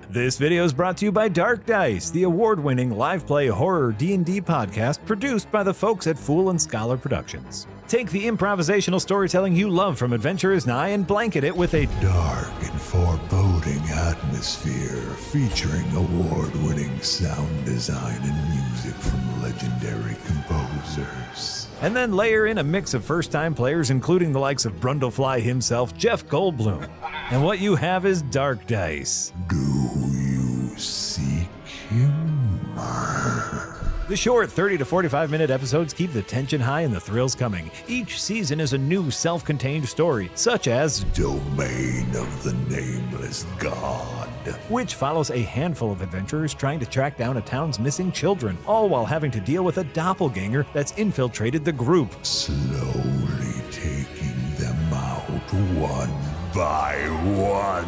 This video is brought to you by Dark Dice, the award-winning live play horror D&D podcast produced by the folks at Fool and Scholar Productions. Take the improvisational storytelling you love from Adventure is Nigh and blanket it with a dark and foreboding atmosphere featuring award-winning sound design and music from legendary composers. And then layer in a mix of first-time players, including the likes of Brundlefly himself, Jeff Goldblum. And what you have is Dark Dice. Do you seek humor? The short 30 to 45 minute episodes keep the tension high and the thrills coming. Each season is a new self-contained story, such as Domain of the Nameless God, which follows a handful of adventurers trying to track down a town's missing children, all while having to deal with a doppelganger that's infiltrated the group, slowly taking them out one by one.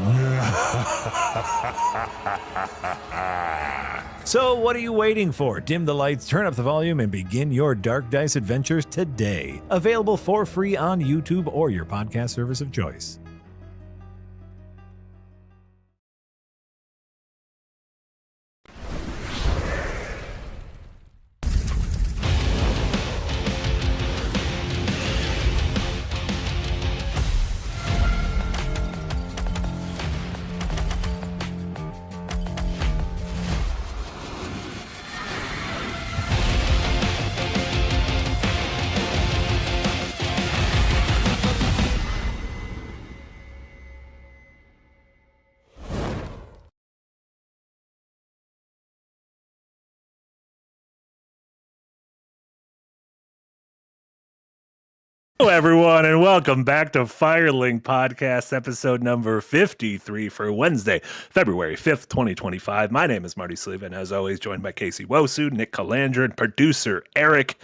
So what are you waiting for? Dim the lights, turn up the volume, and begin your Dark Dice adventures today. Available for free on YouTube or your podcast service of choice. Hello, everyone, and welcome back to Firelink Podcast, episode number 53 for Wednesday, February 5th, 2025. My name is Marty, and as always, joined by Casey Wosu, Nick Calandra, and producer Eric.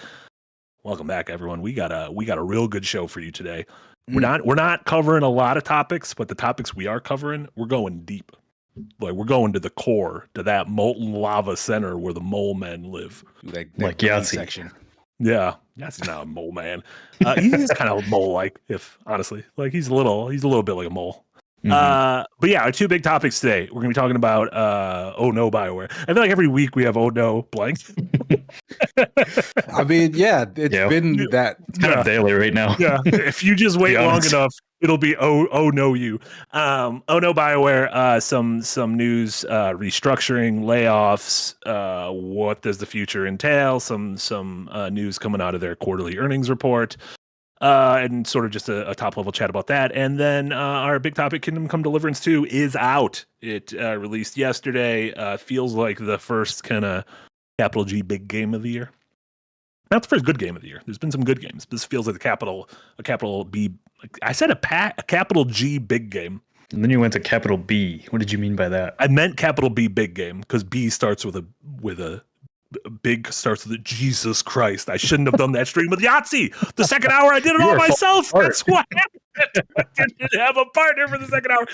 Welcome back, everyone. We got a real good show for you today. We're not covering a lot of topics, but the topics we are covering, we're going deep. Like, we're going to the core, to that molten lava center where the mole men live. Like Yahtzee section. Yeah, that's not a mole man. He's kind of mole-like, if honestly, like he's a little bit like a mole. But yeah, our two big topics today. We're gonna be talking about oh no, BioWare. I feel like every week we have oh no blank. I mean, yeah, it's been that kind of daily right now. Yeah, if you just wait long enough, it'll be oh no you. Oh no, BioWare. Some news, restructuring, layoffs. What does the future entail? Some news coming out of their quarterly earnings report. And sort of just a top level chat about that. And then our big topic, Kingdom Come Deliverance 2, is out. It released yesterday. Feels like the first kind of capital G big game of the year. Not the first good game of the year. There's been some good games. This feels like a capital B. I said a capital G big game. And then you went to capital B. What did you mean by that? I meant capital B big game because B starts with a big starts with Jesus Christ. I shouldn't have done that stream with Yahtzee. The second hour I did it all myself. That's what happened. I didn't have a partner for the second hour.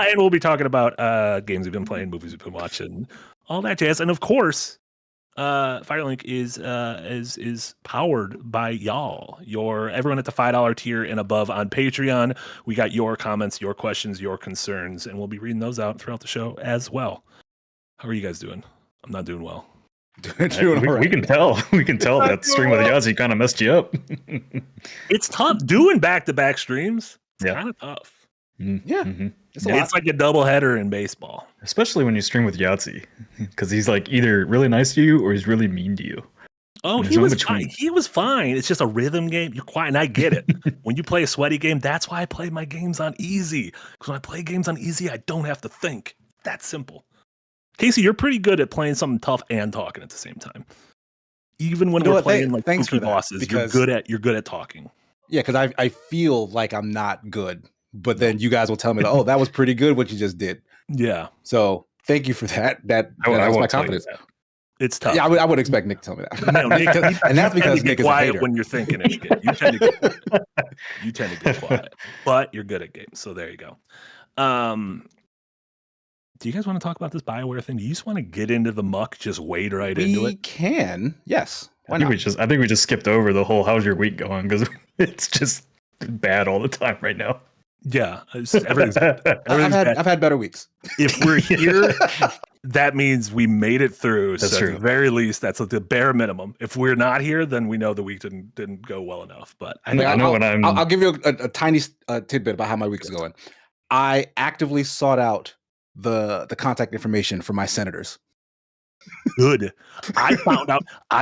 And we'll be talking about games we've been playing, movies we've been watching, all that jazz. And of course, Firelink is powered by y'all. Everyone at the $5 tier and above on Patreon. We got your comments, your questions, your concerns, and we'll be reading those out throughout the show as well. How are you guys doing? I'm not doing well. We can tell that stream with Yahtzee kind of messed you up. It's tough doing back-to-back streams. It's kind of tough. Yeah, it's like a doubleheader in baseball, especially when you stream with Yahtzee, because he's like either really nice to you or he's really mean to you. Oh, he was fine. He was fine. It's just a rhythm game. You're quiet, and I get it. When you play a sweaty game, that's why I play my games on easy. Because when I play games on easy, I don't have to think. That's simple. Casey, you're pretty good at playing something tough and talking at the same time. Even when we're playing like goofy bosses, you're good at talking. Yeah, because I feel like I'm not good, but then you guys will tell me, oh, that was pretty good what you just did. Yeah. So thank you for that. That was my confidence. It's tough. Yeah, I would expect Nick to tell me that. No, Nick, and that's because Nick is quiet when you're thinking it. You tend to get quiet, but you're good at games. So there you go. Do you guys want to talk about this BioWare thing? Do you just want to get into the muck, just wade right into it? We can, yes. I think we just skipped over the whole how's your week going, because it's just bad all the time right now. Yeah, everything's bad. I've had better weeks. If we're here, that means we made it through. That's so true. at the very least, that's like the bare minimum. If we're not here, then we know the week didn't go well enough. But I'll give you a tiny tidbit about how my week is going. I actively sought out the contact information for my senators. Good. I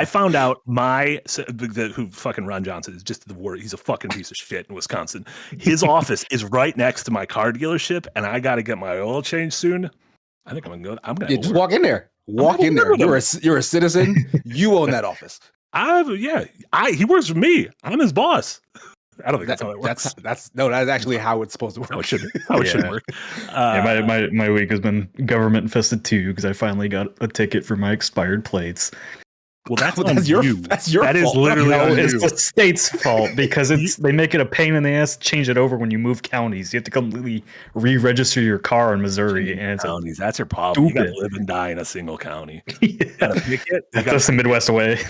found out who fucking Ron Johnson is just the word. He's a fucking piece of shit in Wisconsin. His office is right next to my car dealership, and I got to get my oil changed soon. I think I'm gonna go. Just walk in there. Walk in there. You're a citizen. You own that office. He works for me. I'm his boss. I don't think that's how it works. That's actually how it's supposed to work. How it should work. My week has been government infested too because I finally got a ticket for my expired plates. Well, that's your you. That's your that fault. is literally on it's you. the state's fault because they make it a pain in the ass to change it over when you move counties. You have to completely re-register your car in Missouri, and it's counties. That's your problem. Stupid. You got to live and die in a single county. Yeah. You got to pick it. That's the Midwest way.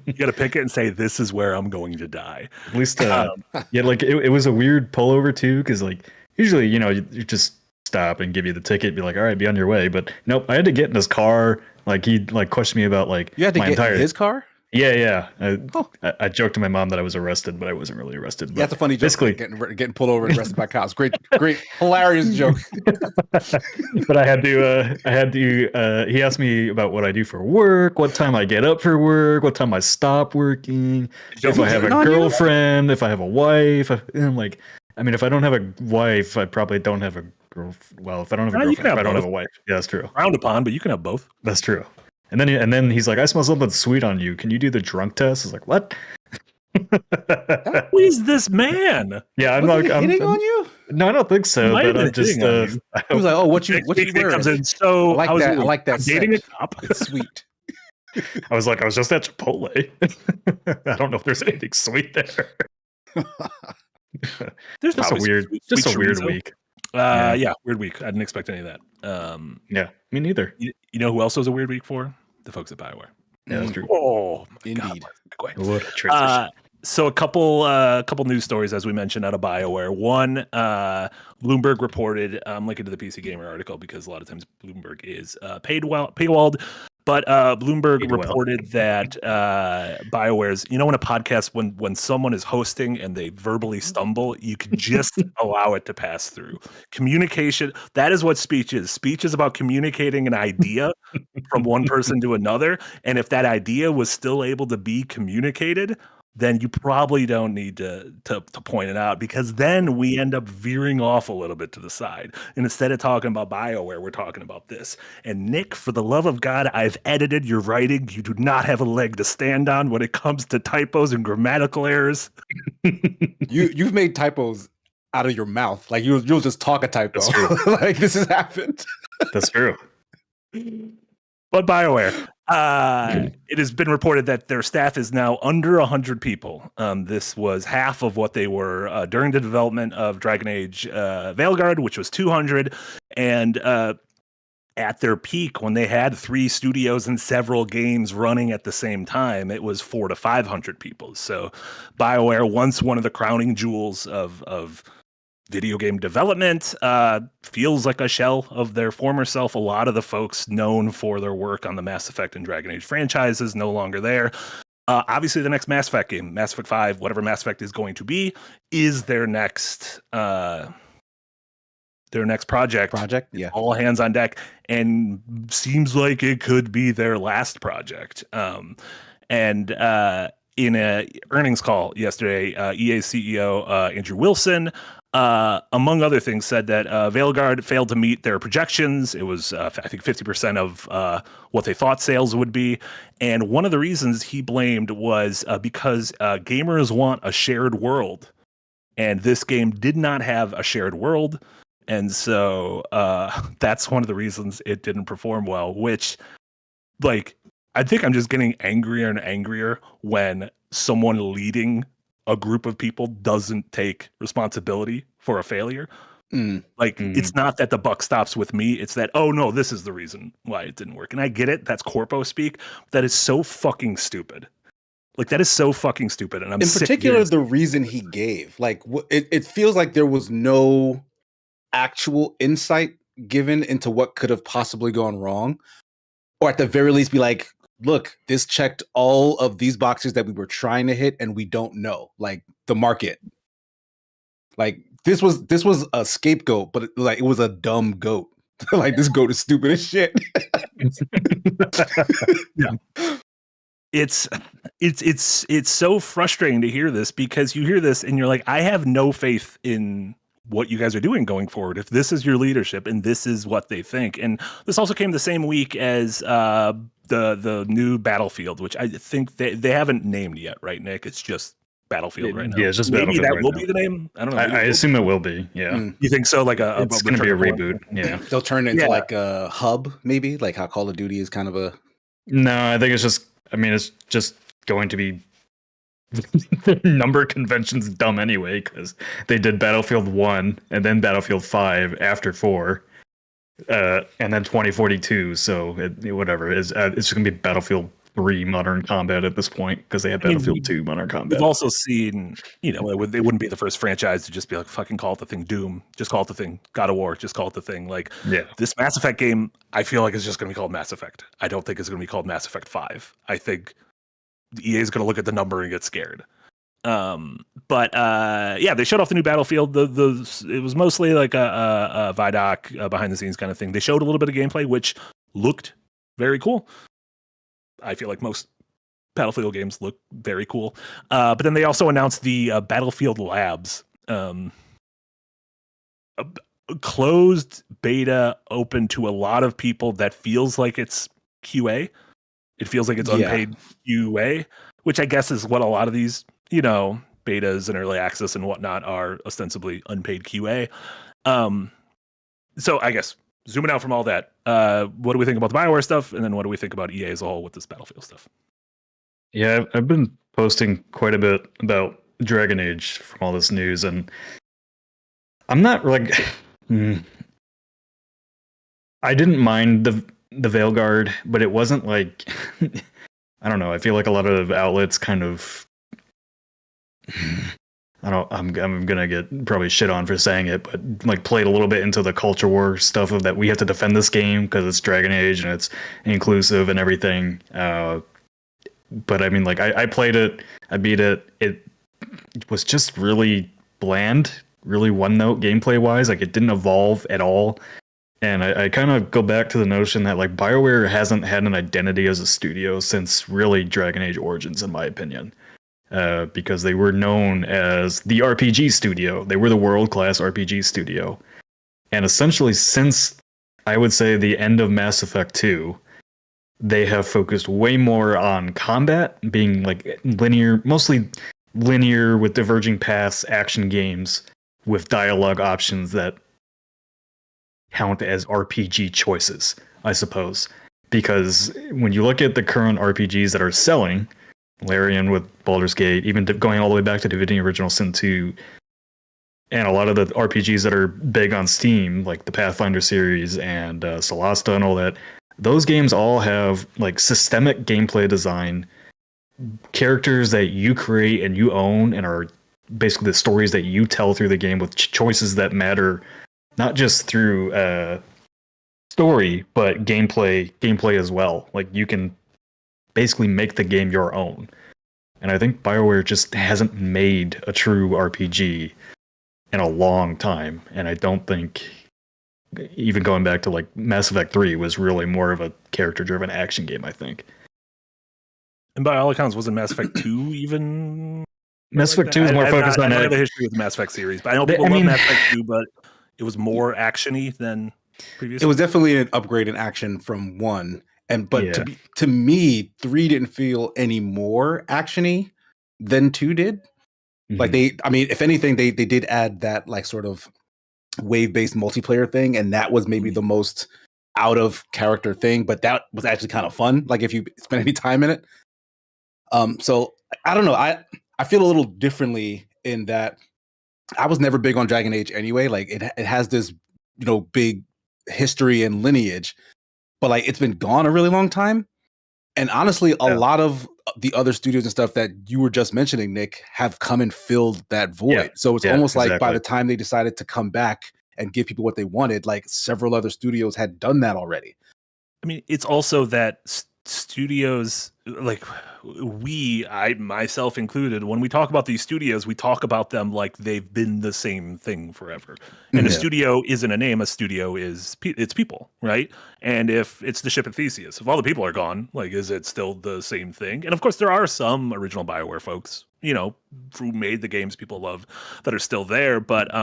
You got to pick it and say, "This is where I'm going to die." At least, like it was a weird pullover too, because like usually, you just stop and give you the ticket, be like, "All right, be on your way." But nope, I had to get in his car. Like he questioned me about like you had to get in his car. Yeah. I joked to my mom that I was arrested, but I wasn't really arrested. But that's a funny joke. Basically, getting pulled over and arrested by cops. Great, hilarious joke. But I had to. He asked me about what I do for work, what time I get up for work, what time I stop working, if I have a girlfriend, if I have a wife. And I'm like, I mean, if I don't have a wife, I probably don't have a girlfriend. Well, if I don't have a girlfriend, I don't have a wife. Yeah, that's true. Frowned upon, but you can have both. That's true. And then he's like, I smell something sweet on you. Can you do the drunk test? I was like, what? Who is this man? Yeah, I'm hitting on you. No, I don't think so. But I'm just. He was like, "Oh, what you wearing?" Comes in, so I like that. Dating a cop. It's sweet. I was like, I was just at Chipotle. I don't know if there's anything sweet there. There's just a weird week. Weird week. I didn't expect any of that. Yeah, me neither. You know who else was a weird week for? The folks at BioWare. Yeah, that's true. Oh, indeed. What a transition. So a couple news stories, as we mentioned, out of BioWare. One, Bloomberg reported, I'm linking to the PC Gamer article because a lot of times Bloomberg is paywalled. But Bloomberg reported that BioWare's, when a podcast, when someone is hosting and they verbally stumble, you can just allow it to pass through. Communication, that is what speech is. Speech is about communicating an idea from one person to another. And if that idea was still able to be communicated, then you probably don't need to point it out, because then we end up veering off a little bit to the side. And instead of talking about BioWare, we're talking about this. And Nick, for the love of God, I've edited your writing. You do not have a leg to stand on when it comes to typos and grammatical errors. You've made typos out of your mouth. Like you'll just talk a typo. Like this has happened. That's true. But BioWare, it has been reported that their staff is now under 100 people. This was half of what they were during the development of Dragon Age Veilguard, which was 200. And at their peak, when they had 3 studios and several games running at the same time, it was 400 to 500 people. So BioWare, once one of the crowning jewels of video game development, feels like a shell of their former self. A lot of the folks known for their work on the Mass Effect and Dragon Age franchises no longer there. Obviously, the next Mass Effect game, Mass Effect 5, whatever Mass Effect is going to be, is their next project. Yeah. All hands on deck, and seems like it could be their last project. In a earnings call yesterday, EA CEO Andrew Wilson, among other things, said that Veilguard failed to meet their projections. It was, I think, 50% of what they thought sales would be. And one of the reasons he blamed was because gamers want a shared world. And this game did not have a shared world. And so that's one of the reasons it didn't perform well, which, like, I think I'm just getting angrier and angrier when someone leading a group of people doesn't take responsibility for a failure. It's not that the buck stops with me. It's that, oh no, this is the reason why it didn't work. And I get it. That's corpo speak. That is so fucking stupid. Like that is so fucking stupid. And I'm in sick particular of the reason he gave. Like it feels like there was no actual insight given into what could have possibly gone wrong, or at the very least be like, look, this checked all of these boxes that we were trying to hit and we don't know, like the market. Like this was a scapegoat, but it was a dumb goat. Like this goat is stupid as shit. Yeah. It's so frustrating to hear this, because you hear this and you're like, I have no faith in what you guys are doing going forward if this is your leadership and this is what they think. And this also came the same week as the new Battlefield, which I think they haven't named yet, right, Nick? It's just Battlefield right now. Yeah, it's just maybe Battlefield that right will now. be the name. I don't know. I assume it will be. Yeah. You think so? Like it's going to be a reboot. Yeah. They'll turn it into like a hub, maybe like how Call of Duty is kind of a. No, I think it's just. I mean, it's just going to be. The number convention's dumb anyway, because they did Battlefield 1 and then Battlefield 5 after 4, and then 2042. So whatever it's just going to be Battlefield 3 Modern Combat at this point, because they had Battlefield 2 Modern Combat. We've also seen, they wouldn't be the first franchise to just be like, fucking call it the thing. Doom, just call it the thing. God of War, just call it the thing. Like, this Mass Effect game, I feel like it's just going to be called Mass Effect. I don't think it's going to be called Mass Effect 5. I think EA is going to look at the number and get scared. But they showed off the new Battlefield. It was mostly like a Vidoc behind the scenes kind of thing. They showed a little bit of gameplay, which looked very cool. I feel like most Battlefield games look very cool. But then they also announced the Battlefield Labs, a closed beta open to a lot of people that feels like it's QA. It feels like it's unpaid QA, which I guess is what a lot of these, betas and early access and whatnot are, ostensibly unpaid QA. So I guess zooming out from all that, what do we think about the BioWare stuff? And then what do we think about EA as a whole with this Battlefield stuff? Yeah, I've been posting quite a bit about Dragon Age from all this news, and I'm not like... I didn't mind the Veilguard, but it wasn't like... I don't know, I feel like a lot of outlets kind of... I'm gonna get probably shit on for saying it, but like played a little bit into the culture war stuff of that we have to defend this game because it's Dragon Age and it's inclusive and everything. But I mean, like I played it, I beat it. It was just really bland, really one note gameplay wise. Like it didn't evolve at all. And I kind of go back to the notion that like BioWare hasn't had an identity as a studio since really Dragon Age Origins, in my opinion. Because they were known as the RPG studio. They were the world-class RPG studio. And essentially since, I would say, the end of Mass Effect 2, they have focused way more on combat, being like linear, mostly linear with diverging paths action games with dialogue options that count as RPG choices, I suppose. Because when you look at the current RPGs that are selling, Larian with Baldur's Gate, even going all the way back to Divinity Original Sin 2, and a lot of the RPGs that are big on Steam, like the Pathfinder series and Solasta and all that, those games all have like systemic gameplay design, characters that you create and you own, and are basically the stories that you tell through the game with choices that matter, not just through story, but gameplay as well. Like you can basically make the game your own. And I think BioWare just hasn't made a true RPG in a long time. And I don't think, even going back to like Mass Effect 3 was really more of a character-driven action game, I think. And by all accounts, wasn't Mass Effect 2 even? Mass Effect 2 is more focused on... I don't have a history with the Mass Effect series, but I know people love Mass Effect 2, but it was more action-y than previously. It was definitely an upgrade in action from 1. But to me, 3 didn't feel any more actiony than 2 did. Mm-hmm. Like if anything, they did add that like sort of wave-based multiplayer thing, and that was maybe the most out of character thing, but that was actually kind of fun. Like if you spend any time in it. So I don't know. I feel a little differently in that I was never big on Dragon Age anyway. Like it has this, big history and lineage. But like it's been gone a really long time, and honestly, a lot of the other studios and stuff that you were just mentioning, Nick, have come and filled that void. Yeah. So it's Yeah, almost like by exactly. the time they decided to come back and give people what they wanted, like several other studios had done that already. I mean, it's also that studios, like I myself included, when we talk about these studios, we talk about them like they've been the same thing forever. And a studio isn't a name. A studio is it's people, right? And if it's the ship of Theseus, if all the people are gone, like, is it still the same thing? And of course, there are some original BioWare folks, you know, who made the games people love that are still there, but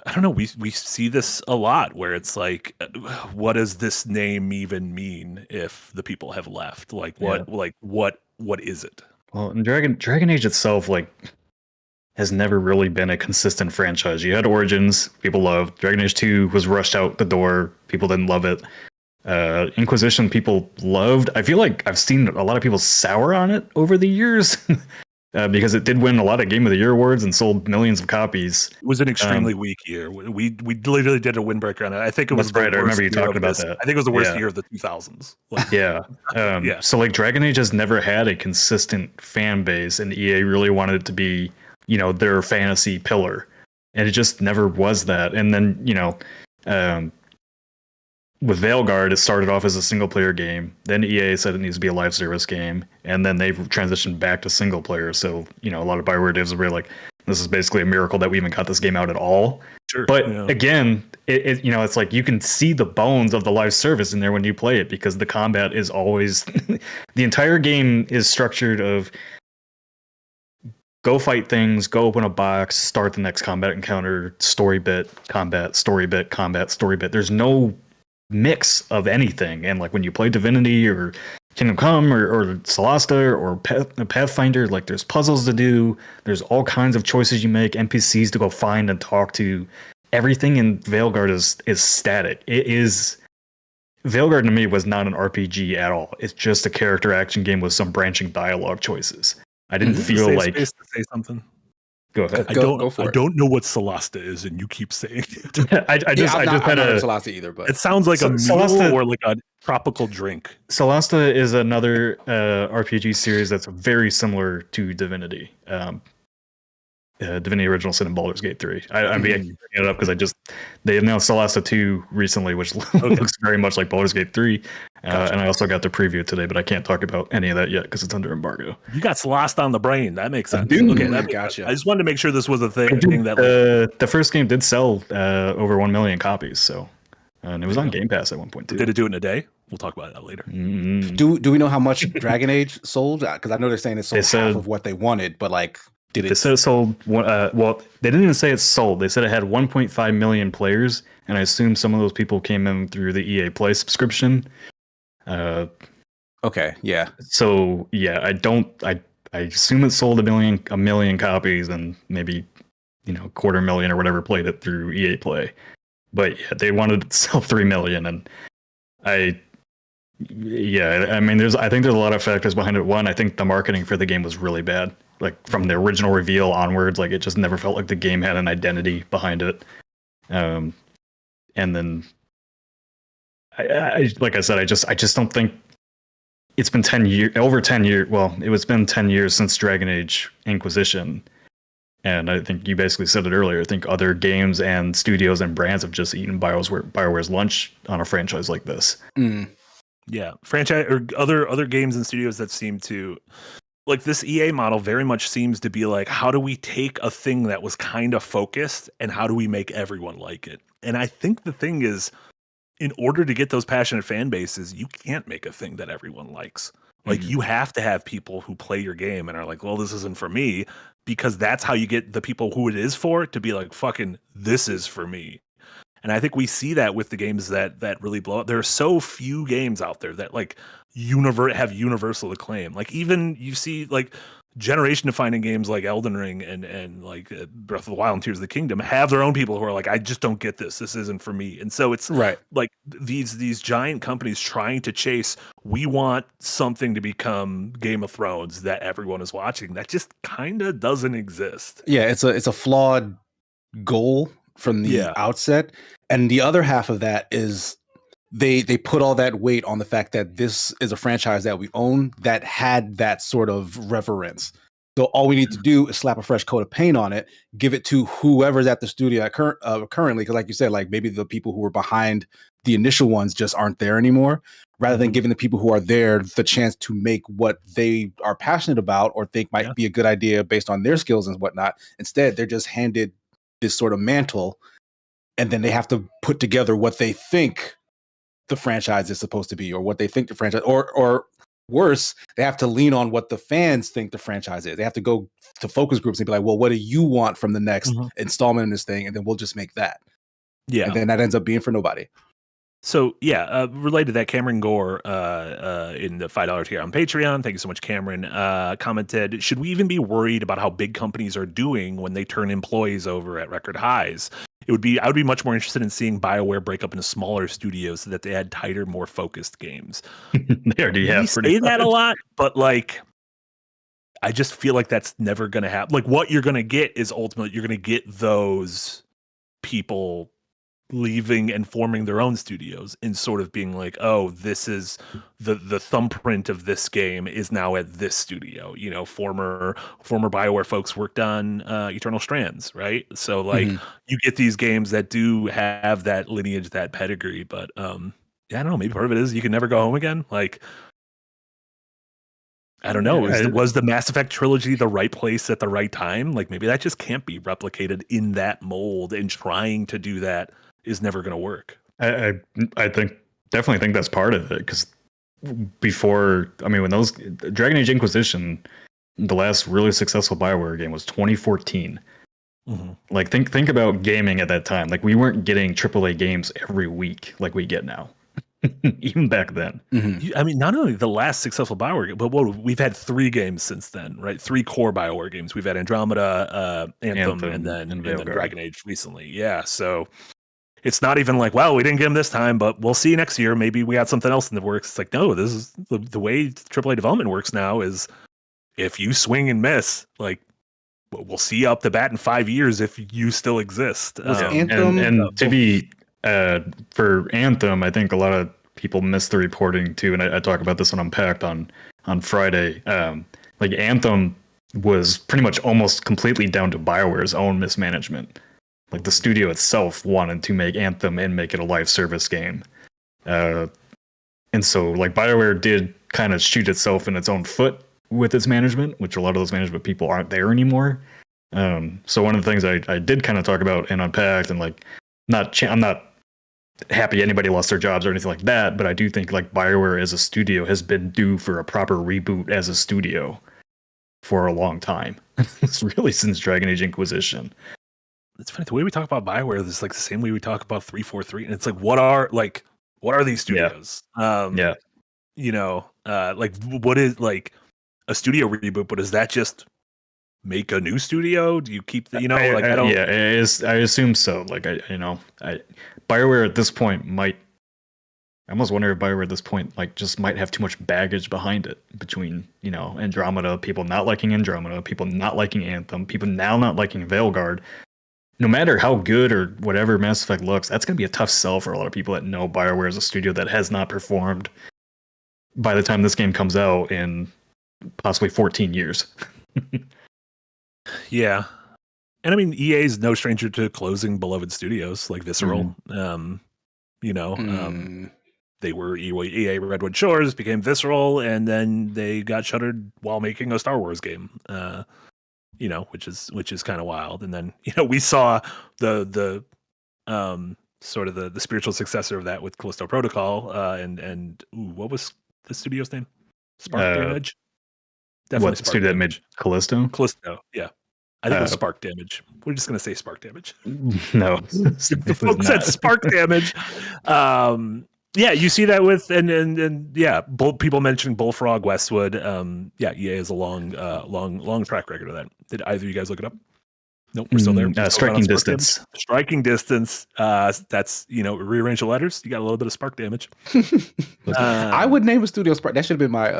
I don't know. We see this a lot where it's like, what does this name even mean if the people have left? Like, what is it? Well, and Dragon Age itself, like, has never really been a consistent franchise. You had Origins, people loved. Dragon Age 2 was rushed out the door, people didn't love it. Inquisition, people loved. I feel like I've seen a lot of people sour on it over the years. Because it did win a lot of Game of the Year awards and sold millions of copies. It was an extremely weak year. We literally did a windbreaker on it. I think it was right. I remember you talking about that. I think it was the worst year of the 2000s. Like, yeah. So like Dragon Age has never had a consistent fan base, and EA really wanted it to be, you know, their fantasy pillar, and it just never was that. And then, you know, with Veilguard, it started off as a single player game. Then EA said it needs to be a live service game, and then they've transitioned back to single player. So, you know, a lot of BioWare devs were like, "This is basically a miracle that we even got this game out at all." Sure. But again, it you know, it's like you can see the bones of the live service in there when you play it, because the combat is always the entire game is structured of go fight things, go open a box, start the next combat encounter, story bit, combat, story bit, combat, story bit. There's no mix of anything. And like when you play Divinity or Kingdom Come or Solasta or Pathfinder, like there's puzzles to do, there's all kinds of choices you make, NPCs to go find and talk to. Everything in Veilguard is static. Veilguard to me was not an RPG at all. It's just a character action game with some branching dialogue choices. I didn't feel like space to say something. Go ahead. I don't know what Solasta is, and you keep saying it. I just had a Solasta either, but it sounds like a meal or like a tropical drink. Solasta is another RPG series that's very similar to Divinity. Divinity Original Sin and Baldur's Gate 3. I'm bringing it up because they announced Solasta 2 recently, which looks very much like Baldur's Gate 3. Gotcha. And I also got the preview today, but I can't talk about any of that yet because it's under embargo. You got Solasta on the brain. That makes sense. Okay, that gotcha. I just wanted to make sure this was a thing. The first game did sell over 1 million copies, so and it was on Game Pass at one point too. Did it do it in a day? We'll talk about that later. Mm-hmm. Do we know how much Dragon Age sold? Because I know they're saying it sold half of what they wanted, but like, did it? They said it sold. Well, they didn't even say it sold. They said it had 1.5 million players, and I assume some of those people came in through the EA Play subscription. Okay, yeah. So yeah, I assume it sold a million copies, and maybe 250,000 or whatever played it through EA Play. But yeah, they wanted to sell 3 million, and I mean, I think there's a lot of factors behind it. One, I think the marketing for the game was really bad. Like from the original reveal onwards, like it just never felt like the game had an identity behind it. And then, like I said, I just don't think it's been 10 years. Over 10 years. Well, it's been 10 years since Dragon Age Inquisition. And I think you basically said it earlier. I think other games and studios and brands have just eaten BioWare's lunch on a franchise like this. Mm. Yeah, franchise or other games and studios that seem to, like, this EA model very much seems to be like, how do we take a thing that was kind of focused and how do we make everyone like it? And I think the thing is, in order to get those passionate fan bases, you can't make a thing that everyone likes. Like, you have to have people who play your game and are like, well, this isn't for me, because that's how you get the people who it is for to be like, fucking, this is for me. And I think we see that with the games that really blow up. There are so few games out there that like have universal acclaim. Like, even you see like generation defining games like Elden Ring and like Breath of the Wild and Tears of the Kingdom have their own people who are like, I just don't get this. This isn't for me. And so it's right. Like these giant companies trying to chase, we want something to become Game of Thrones that everyone is watching. That just kind of doesn't exist. Yeah, it's a flawed goal from the outset. And the other half of that is they put all that weight on the fact that this is a franchise that we own that had that sort of reverence. So all we need to do is slap a fresh coat of paint on it, give it to whoever's at the studio currently, because like you said, like maybe the people who were behind the initial ones just aren't there anymore, rather than giving the people who are there the chance to make what they are passionate about or think might be a good idea based on their skills and whatnot. Instead, they're just handed this sort of mantle, and then they have to put together what they think the franchise is supposed to be, or what they think the franchise, or worse, they have to lean on what the fans think the franchise is. They have to go to focus groups and be like, well, what do you want from the next installment in this thing? And then we'll just make that. Yeah. And then that ends up being for nobody. So related to that, Cameron Gore in the $5 tier on Patreon, thank you so much, Cameron, commented, should we even be worried about how big companies are doing when they turn employees over at record highs? I would be much more interested in seeing BioWare break up into smaller studios so that they had tighter, more focused games. They already have. We say that a lot, but like, I just feel like that's never going to happen. Like, what you're going to get is ultimately you're going to get those people leaving and forming their own studios and sort of being like, oh, this is the thumbprint of this game is now at this studio. You know, former BioWare folks worked on Eternal Strands, right? So like you get these games that do have that lineage, that pedigree, but I don't know, maybe part of it is you can never go home again. Like, I don't know. Was the Mass Effect trilogy the right place at the right time? Like, maybe that just can't be replicated in that mold, and trying to do that is never going to work. I definitely think that's part of it, because before, I mean, when those Dragon Age Inquisition, the last really successful BioWare game was 2014. Like, think about gaming at that time. Like, we weren't getting AAA games every week like we get now. Even back then. I mean, not only the last successful BioWare game, but we've had 3 games since then, right? 3 core BioWare games. We've had Andromeda, Anthem, and then Dragon Age recently. Yeah, so it's not even like, well, we didn't get them this time, but we'll see next year. Maybe we got something else in the works. It's like, no, this is the way AAA development works now. Is if you swing and miss, like, we'll see you up the bat in 5 years if you still exist. Anthem, and to be for Anthem, I think a lot of people miss the reporting too, and I talk about this on Unpacked on Friday. Like, Anthem was pretty much almost completely down to BioWare's own mismanagement. Like, the studio itself wanted to make Anthem and make it a live service game, and so like BioWare did kind of shoot itself in its own foot with its management, which a lot of those management people aren't there anymore. So one of the things I did kind of talk about in Unpacked, and like, I'm not happy anybody lost their jobs or anything like that, but I do think like BioWare as a studio has been due for a proper reboot as a studio for a long time. It's really since Dragon Age Inquisition. It's funny, the way we talk about BioWare is like the same way we talk about 343, and it's like, what are these studios? You know, like, what is like a studio reboot? But is that just make a new studio? Do you keep the, I assume so. Like, BioWare at this point I almost wonder if BioWare at this point like just might have too much baggage behind it, between, you know, Andromeda, people not liking Andromeda, people not liking Anthem, people now not liking Veilguard. No matter how good or whatever Mass Effect looks, that's going to be a tough sell for a lot of people that know BioWare is a studio that has not performed by the time this game comes out in possibly 14 years. Yeah. And I mean, EA is no stranger to closing beloved studios like Visceral. They were EA Redwood Shores, became Visceral, and then they got shuttered while making a Star Wars game. Which is kind of wild. And then, we saw the sort of the spiritual successor of that with Callisto Protocol, and what was the studio's name? Spark Damage. Definitely what studio that made Callisto? Callisto, yeah. I think it was Spark Damage. We're just gonna say Spark Damage. No, the folks said Spark Damage. Yeah, you see that with and people mentioning Bullfrog, Westwood. EA has a long track record of that. Did either of you guys look it up? Nope, we're still there. Striking Distance. Striking Distance. That's rearrange the letters. You got a little bit of Spark Damage. I would name a studio Spark. That should have been my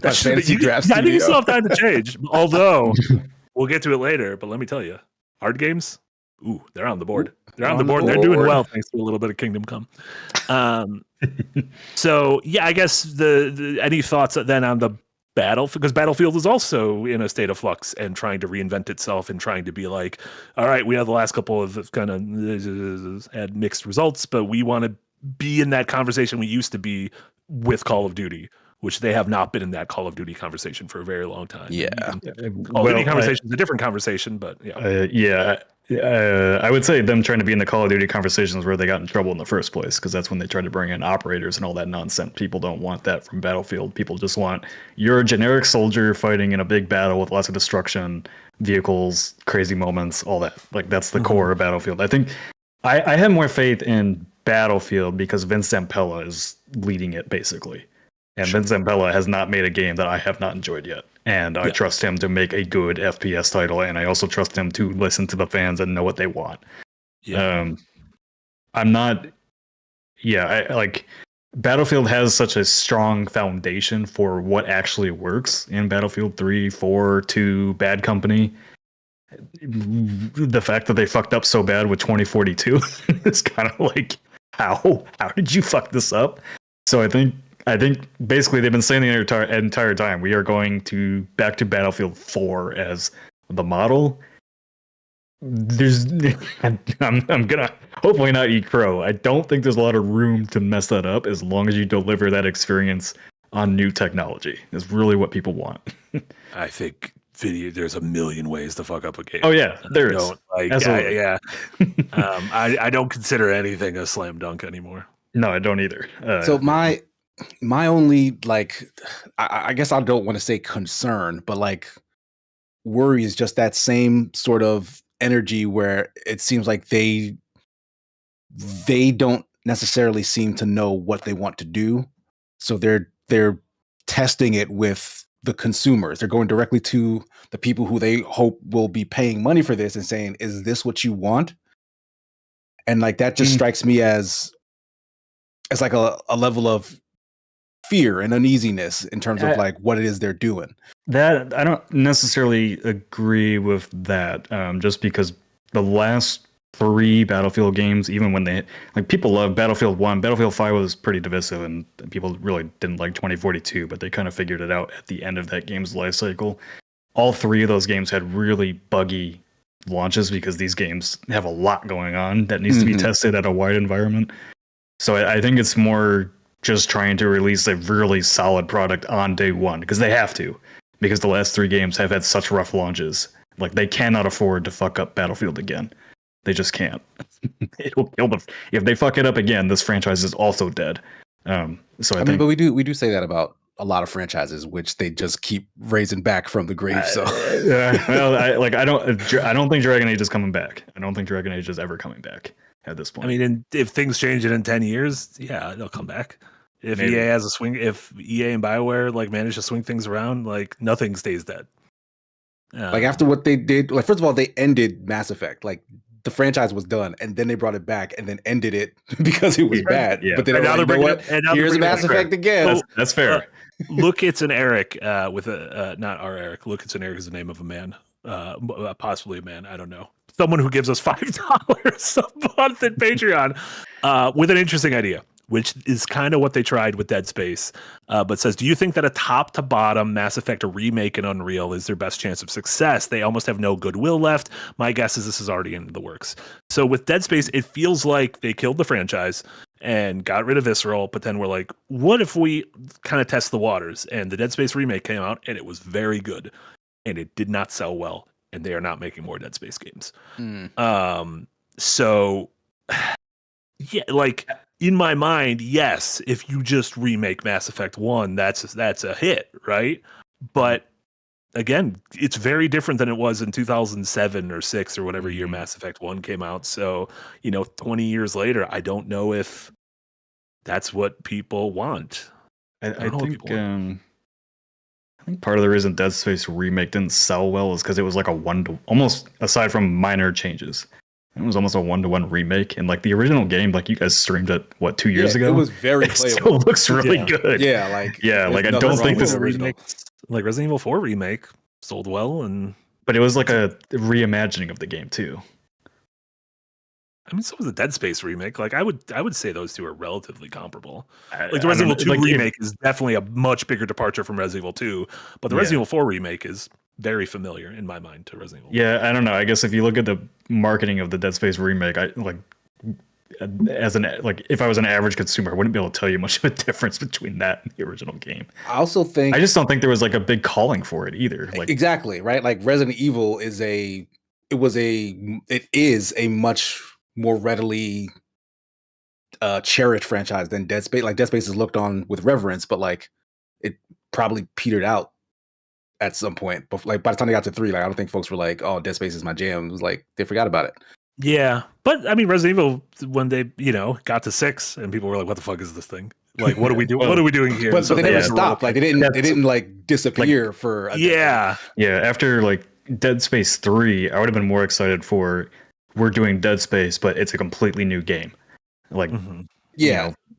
fantasy draft. I think you still have time to change. Although we'll get to it later. But let me tell you, hard games. Ooh, they're on the board. They're on the board. They're doing well thanks to a little bit of Kingdom Come. So yeah, I guess the any thoughts then on the Battlefield, because Battlefield is also in a state of flux and trying to reinvent itself and trying to be like, all right, we have the last couple of kind of had mixed results, but we want to be in that conversation we used to be with Call of Duty, which they have not been in that Call of Duty conversation for a very long time. Yeah. Call of Duty conversation is a different conversation, but I would say them trying to be in the Call of Duty conversations where they got in trouble in the first place, because that's when they tried to bring in operators and all that nonsense. People don't want that from Battlefield. People just want you're a generic soldier fighting in a big battle with lots of destruction, vehicles, crazy moments, all that. Like that's the core of Battlefield. I think I have more faith in Battlefield because Vince Zampella is leading it basically. And Vince Zampella has not made a game that I have not enjoyed yet. And I trust him to make a good FPS title. And I also trust him to listen to the fans and know what they want. Yeah. I'm not. Yeah, like Battlefield has such a strong foundation for what actually works in Battlefield 3, 4, 2, Bad Company. The fact that they fucked up so bad with 2042 is kind of like, how did you fuck this up? So I think basically they've been saying the entire time we are going back to Battlefield 4 as the model. I'm gonna hopefully not eat crow. I don't think there's a lot of room to mess that up as long as you deliver that experience on new technology. Is really what people want. I think there's a million ways to fuck up a game. Oh yeah, there is. I don't consider anything a slam dunk anymore. No, I don't either. So my only I guess I don't want to say concern, but like worry is just that same sort of energy where it seems like they don't necessarily seem to know what they want to do. So they're testing it with the consumers. They're going directly to the people who they hope will be paying money for this and saying, is this what you want? And like that just strikes me as like a level of fear and uneasiness in terms of like what it is they're doing. That I don't necessarily agree with that. Just because the last 3 Battlefield games, even when they people love Battlefield 1, Battlefield 5 was pretty divisive, and people really didn't like 2042, but they kind of figured it out at the end of that game's life cycle. All 3 of those games had really buggy launches because these games have a lot going on that needs to be tested at a wide environment. So I think it's more just trying to release a really solid product on day one, because they have to, because the last 3 games have had such rough launches. Like they cannot afford to fuck up Battlefield again. They just can't. It'll kill them. If they fuck it up again, this franchise is also dead. So I think, but we do say that about a lot of franchises, which they just keep raising back from the grave. So I don't think Dragon Age is coming back. I don't think Dragon Age is ever coming back at this point. I mean, if things change it in 10 years, yeah, they'll come back. If Maybe. EA has a swing, if EA and BioWare manage to swing things around, nothing stays dead. After what they did, first of all, they ended Mass Effect. The franchise was done, and then they brought it back, and then ended it because it was bad. Yeah. But then now they're bringing it. Here's Mass Effect again. That's fair. Look, it's an Eric with a not our Eric. Look, it's an Eric is the name of a man, possibly a man. I don't know. Someone who gives us $5 a month at Patreon with an interesting idea, which is kind of what they tried with Dead Space, but says, do you think that a top to bottom Mass Effect remake in Unreal is their best chance of success? They almost have no goodwill left. My guess is this is already in the works. So with Dead Space, it feels like they killed the franchise and got rid of Visceral, but then we're like, what if we kind of test the waters? And the Dead Space remake came out, and it was very good, and it did not sell well, and they are not making more Dead Space games. So yeah, in my mind, yes, if you just remake Mass Effect 1, that's a hit, right? But again, it's very different than it was in 2007 or 6 or whatever year Mass Effect 1 came out. So, 20 years later, I don't know if that's what people want. I think part of the reason Dead Space remake didn't sell well is because it was almost aside from minor changes, it was almost a 1-to-1 remake. And the original game, you guys streamed it 2 years ago. It was very playable. It still looks really good. Yeah, I don't think this remake, Resident Evil 4 remake sold well, but it was a reimagining of the game too. I mean, so was the Dead Space remake. Like, I would say those two are relatively comparable. Like, the Resident Evil 2 remake is definitely a much bigger departure from Resident Evil 2, but the Resident Evil 4 remake is very familiar in my mind to Resident Evil. Yeah, I don't know. I guess if you look at the marketing of the Dead Space remake, if I was an average consumer, I wouldn't be able to tell you much of a difference between that and the original game. I also think I just don't think there was like a big calling for it either. Like, exactly, right? Like Resident Evil is a much more readily cherished franchise than Dead Space. Like Dead Space is looked on with reverence, but like it probably petered out at some point. But like by the time they got to 3, like I don't think folks were like, "Oh, Dead Space is my jam." It was like they forgot about it. Yeah, but I mean, Resident Evil, when they got to 6, and people were like, "What the fuck is this thing? Like, what are we doing? What are we doing here?" But they never stopped. Like they didn't like disappear for a yeah. After like Dead Space 3, I would have been more excited for we're doing Dead Space, but it's a completely new game. Like,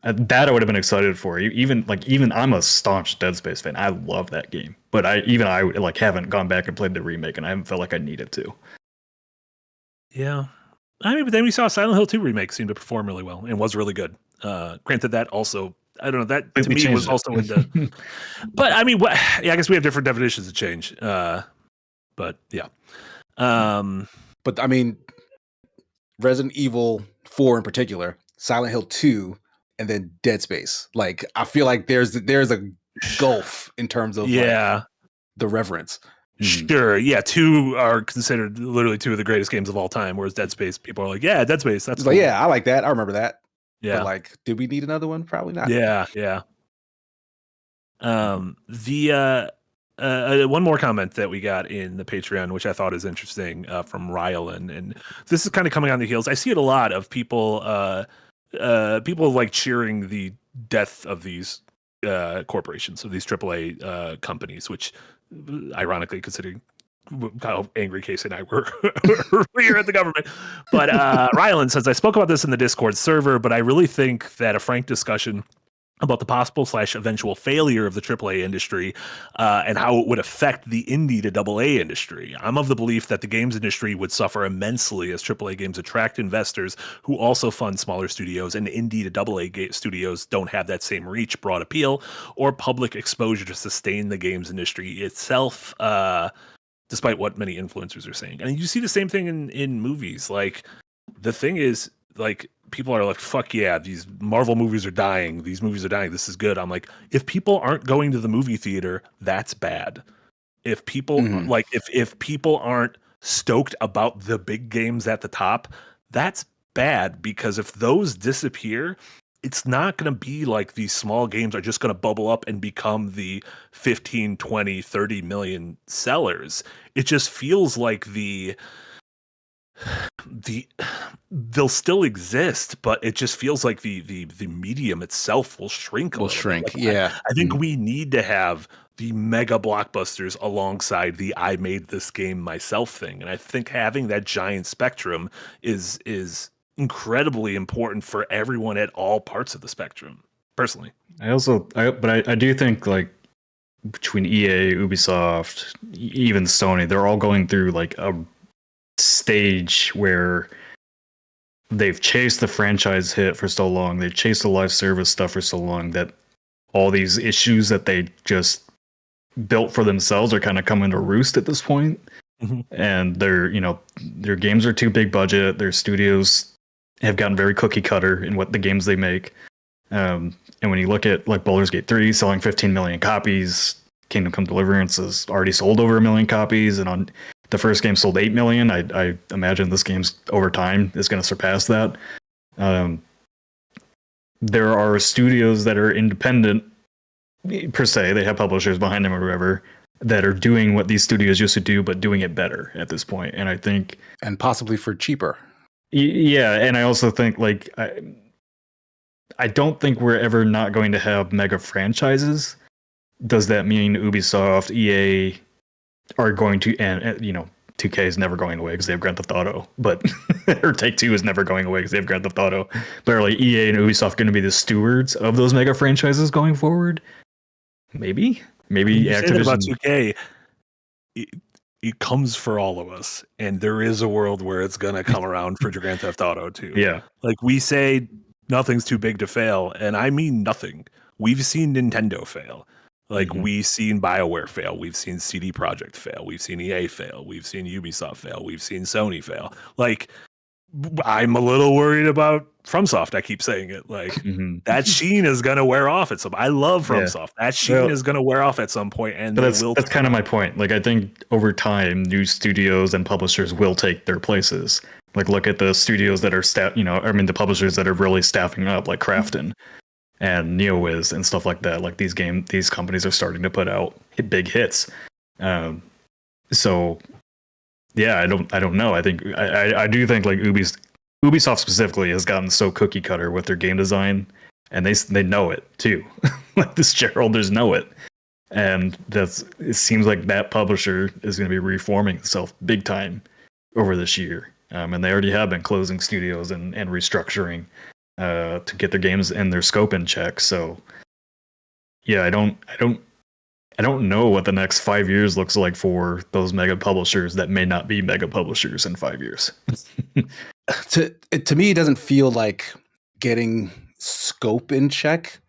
that I would have been excited for. Even I'm a staunch Dead Space fan. I love that game, but I like haven't gone back and played the remake, and I haven't felt like I needed to. Yeah. I mean, but then we saw Silent Hill 2 remake seem to perform really well and was really good. Granted, that also, I don't know, that to me was also into. But I mean, I guess we have different definitions of change. But yeah. But I mean, Resident Evil 4 in particular, Silent Hill 2, and then Dead Space. Like, I feel like there's a gulf in terms of like, the reverence. Sure. Yeah. 2 are considered literally 2 of the greatest games of all time, whereas Dead Space, people are like, yeah, Dead Space. That's cool. Like, yeah, I like that. I remember that. Yeah. But like, did we need another one? Probably not. Yeah. Yeah. One more comment that we got in the Patreon, which I thought is interesting, from Rylan, and this is kind of coming on the heels. I see it a lot of people like cheering the death of these corporations, of these AAA companies, which, ironically, considering how angry Casey and I were earlier at the government. But Rylan says, I spoke about this in the Discord server, but I really think that a frank discussion about the possible / eventual failure of the AAA industry and how it would affect the indie to AA industry. I'm of the belief that the games industry would suffer immensely as AAA games attract investors who also fund smaller studios, and indie to AA studios don't have that same reach, broad appeal, or public exposure to sustain the games industry itself, despite what many influencers are saying. And you see the same thing in movies. Like, the thing is, like, people are like, fuck yeah, these Marvel movies are dying. These movies are dying. This is good. I'm like, if people aren't going to the movie theater, that's bad. If people if people aren't stoked about the big games at the top, that's bad, because if those disappear, it's not going to be like these small games are just going to bubble up and become the 15, 20, 30 million sellers. It just feels like they'll still exist, but it just feels like the medium itself will shrink. Like, I think we need to have the mega blockbusters alongside the I made this game myself thing, and I think having that giant spectrum is incredibly important for everyone at all parts of the spectrum. Personally, I do think, like, between EA, Ubisoft, even Sony, they're all going through like a stage where they've chased the franchise hit for so long, they've chased the live service stuff for so long, that all these issues that they just built for themselves are kind of coming to roost at this point. And their games are too big budget, their studios have gotten very cookie cutter in what the games they make, and when you look at like Baldur's Gate 3 selling 15 million copies, Kingdom Come Deliverance has already sold over 1 million copies, and on the first game sold 8 million. I imagine this game's over time is going to surpass that. There are studios that are independent per se. They have publishers behind them or whatever that are doing what these studios used to do, but doing it better at this point. And I think, and possibly for cheaper. Yeah. And I also think, like, I don't think we're ever not going to have mega franchises. Does that mean Ubisoft, EA are going to, and 2K is never going away because they have Grand Theft Auto, but or Take-Two is never going away because they have Grand Theft Auto. But are like EA and Ubisoft going to be the stewards of those mega franchises going forward? Maybe Activision. About 2K, it comes for all of us, and there is a world where it's gonna come around for Grand Theft Auto 2. Yeah. Like we say, nothing's too big to fail, and I mean nothing. We've seen Nintendo fail. Like we've seen BioWare fail, we've seen CD Projekt fail, we've seen EA fail, we've seen Ubisoft fail, we've seen Sony fail. Like I'm a little worried about FromSoft. I keep saying it. Like that sheen is gonna wear off at some. I love FromSoft. That sheen is gonna wear off at some point, and that's kind of my point. Like I think over time, new studios and publishers will take their places. Like look at the studios that are the publishers that are really staffing up, like Krafton and NeoWiz and stuff like that. Like these companies are starting to put out big hits. So yeah, I don't know. I think I do think like Ubisoft specifically has gotten so cookie cutter with their game design, and they know it too. Like the shareholders know it, and it seems like that publisher is going to be reforming itself big time over this year. And they already have been closing studios and restructuring to get their games and their scope in check. So yeah, I don't know what the next 5 years looks like for those mega publishers that may not be mega publishers in 5 years. To me, it doesn't feel like getting scope in check.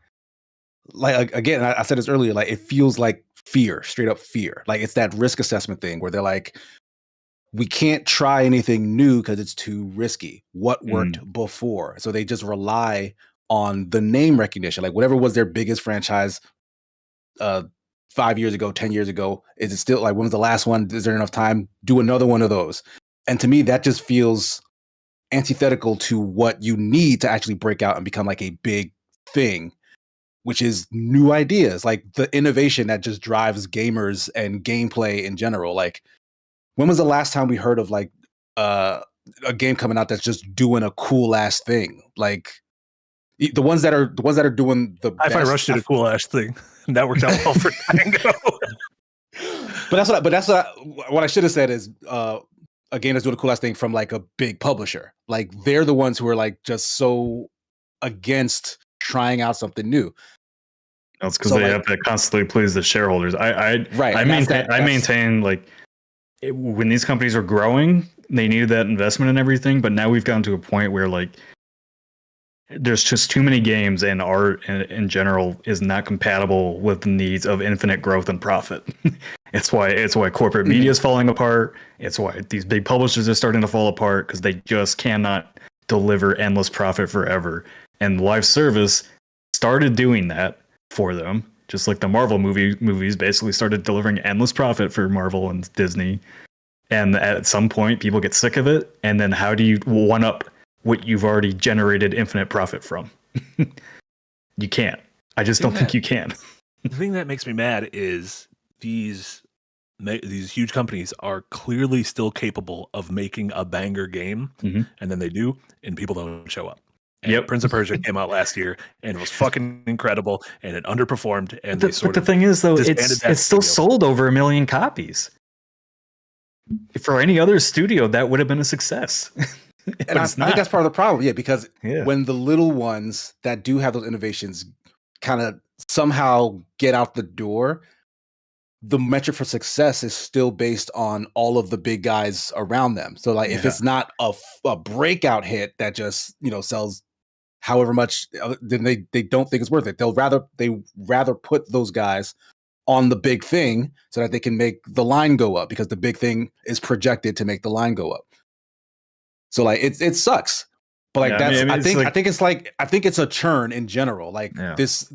Like again, I said this earlier, like it feels like fear, straight up fear. Like it's that risk assessment thing where they're like, we can't try anything new because it's too risky. What worked before? So they just rely on the name recognition. Like whatever was their biggest franchise 5 years ago, 10 years ago, is it still like, when was the last one? Is there enough time? Do another one of those. And to me, that just feels antithetical to what you need to actually break out and become like a big thing, which is new ideas, like the innovation that just drives gamers and gameplay in general. Like, when was the last time we heard of like a game coming out that's just doing a cool ass thing? Like the ones that are doing the Hi-Fi Rush did a cool ass thing. That worked out well for Tango. But that's what I should have said is a game that's doing a cool ass thing from like a big publisher. Like they're the ones who are like just so against trying out something new. That's because they have to constantly please the shareholders. I maintain like when these companies are growing, they needed that investment and everything. But now we've gotten to a point where like there's just too many games, and art in general is not compatible with the needs of infinite growth and profit. It's why corporate media is falling apart. It's why these big publishers are starting to fall apart, because they just cannot deliver endless profit forever. And live service started doing that for them, just like the Marvel movies basically started delivering endless profit for Marvel and Disney. And at some point, people get sick of it. And then how do you one up what you've already generated infinite profit from? You can't. I just don't think you can. The thing that makes me mad is these huge companies are clearly still capable of making a banger game, and then they do, and people don't show up. And Prince of Persia came out last year, and it was fucking incredible, and it underperformed. And but the thing is, though, it's still sold over 1 million copies. For any other studio, that would have been a success. And I think that's part of the problem, because when the little ones that do have those innovations kind of somehow get out the door, the metric for success is still based on all of the big guys around them. So like if it's not a breakout hit that just sells however much, then they don't think it's worth it. They rather put those guys on the big thing so that they can make the line go up, because the big thing is projected to make the line go up. So like it sucks. But like I think it's a churn in general. Like this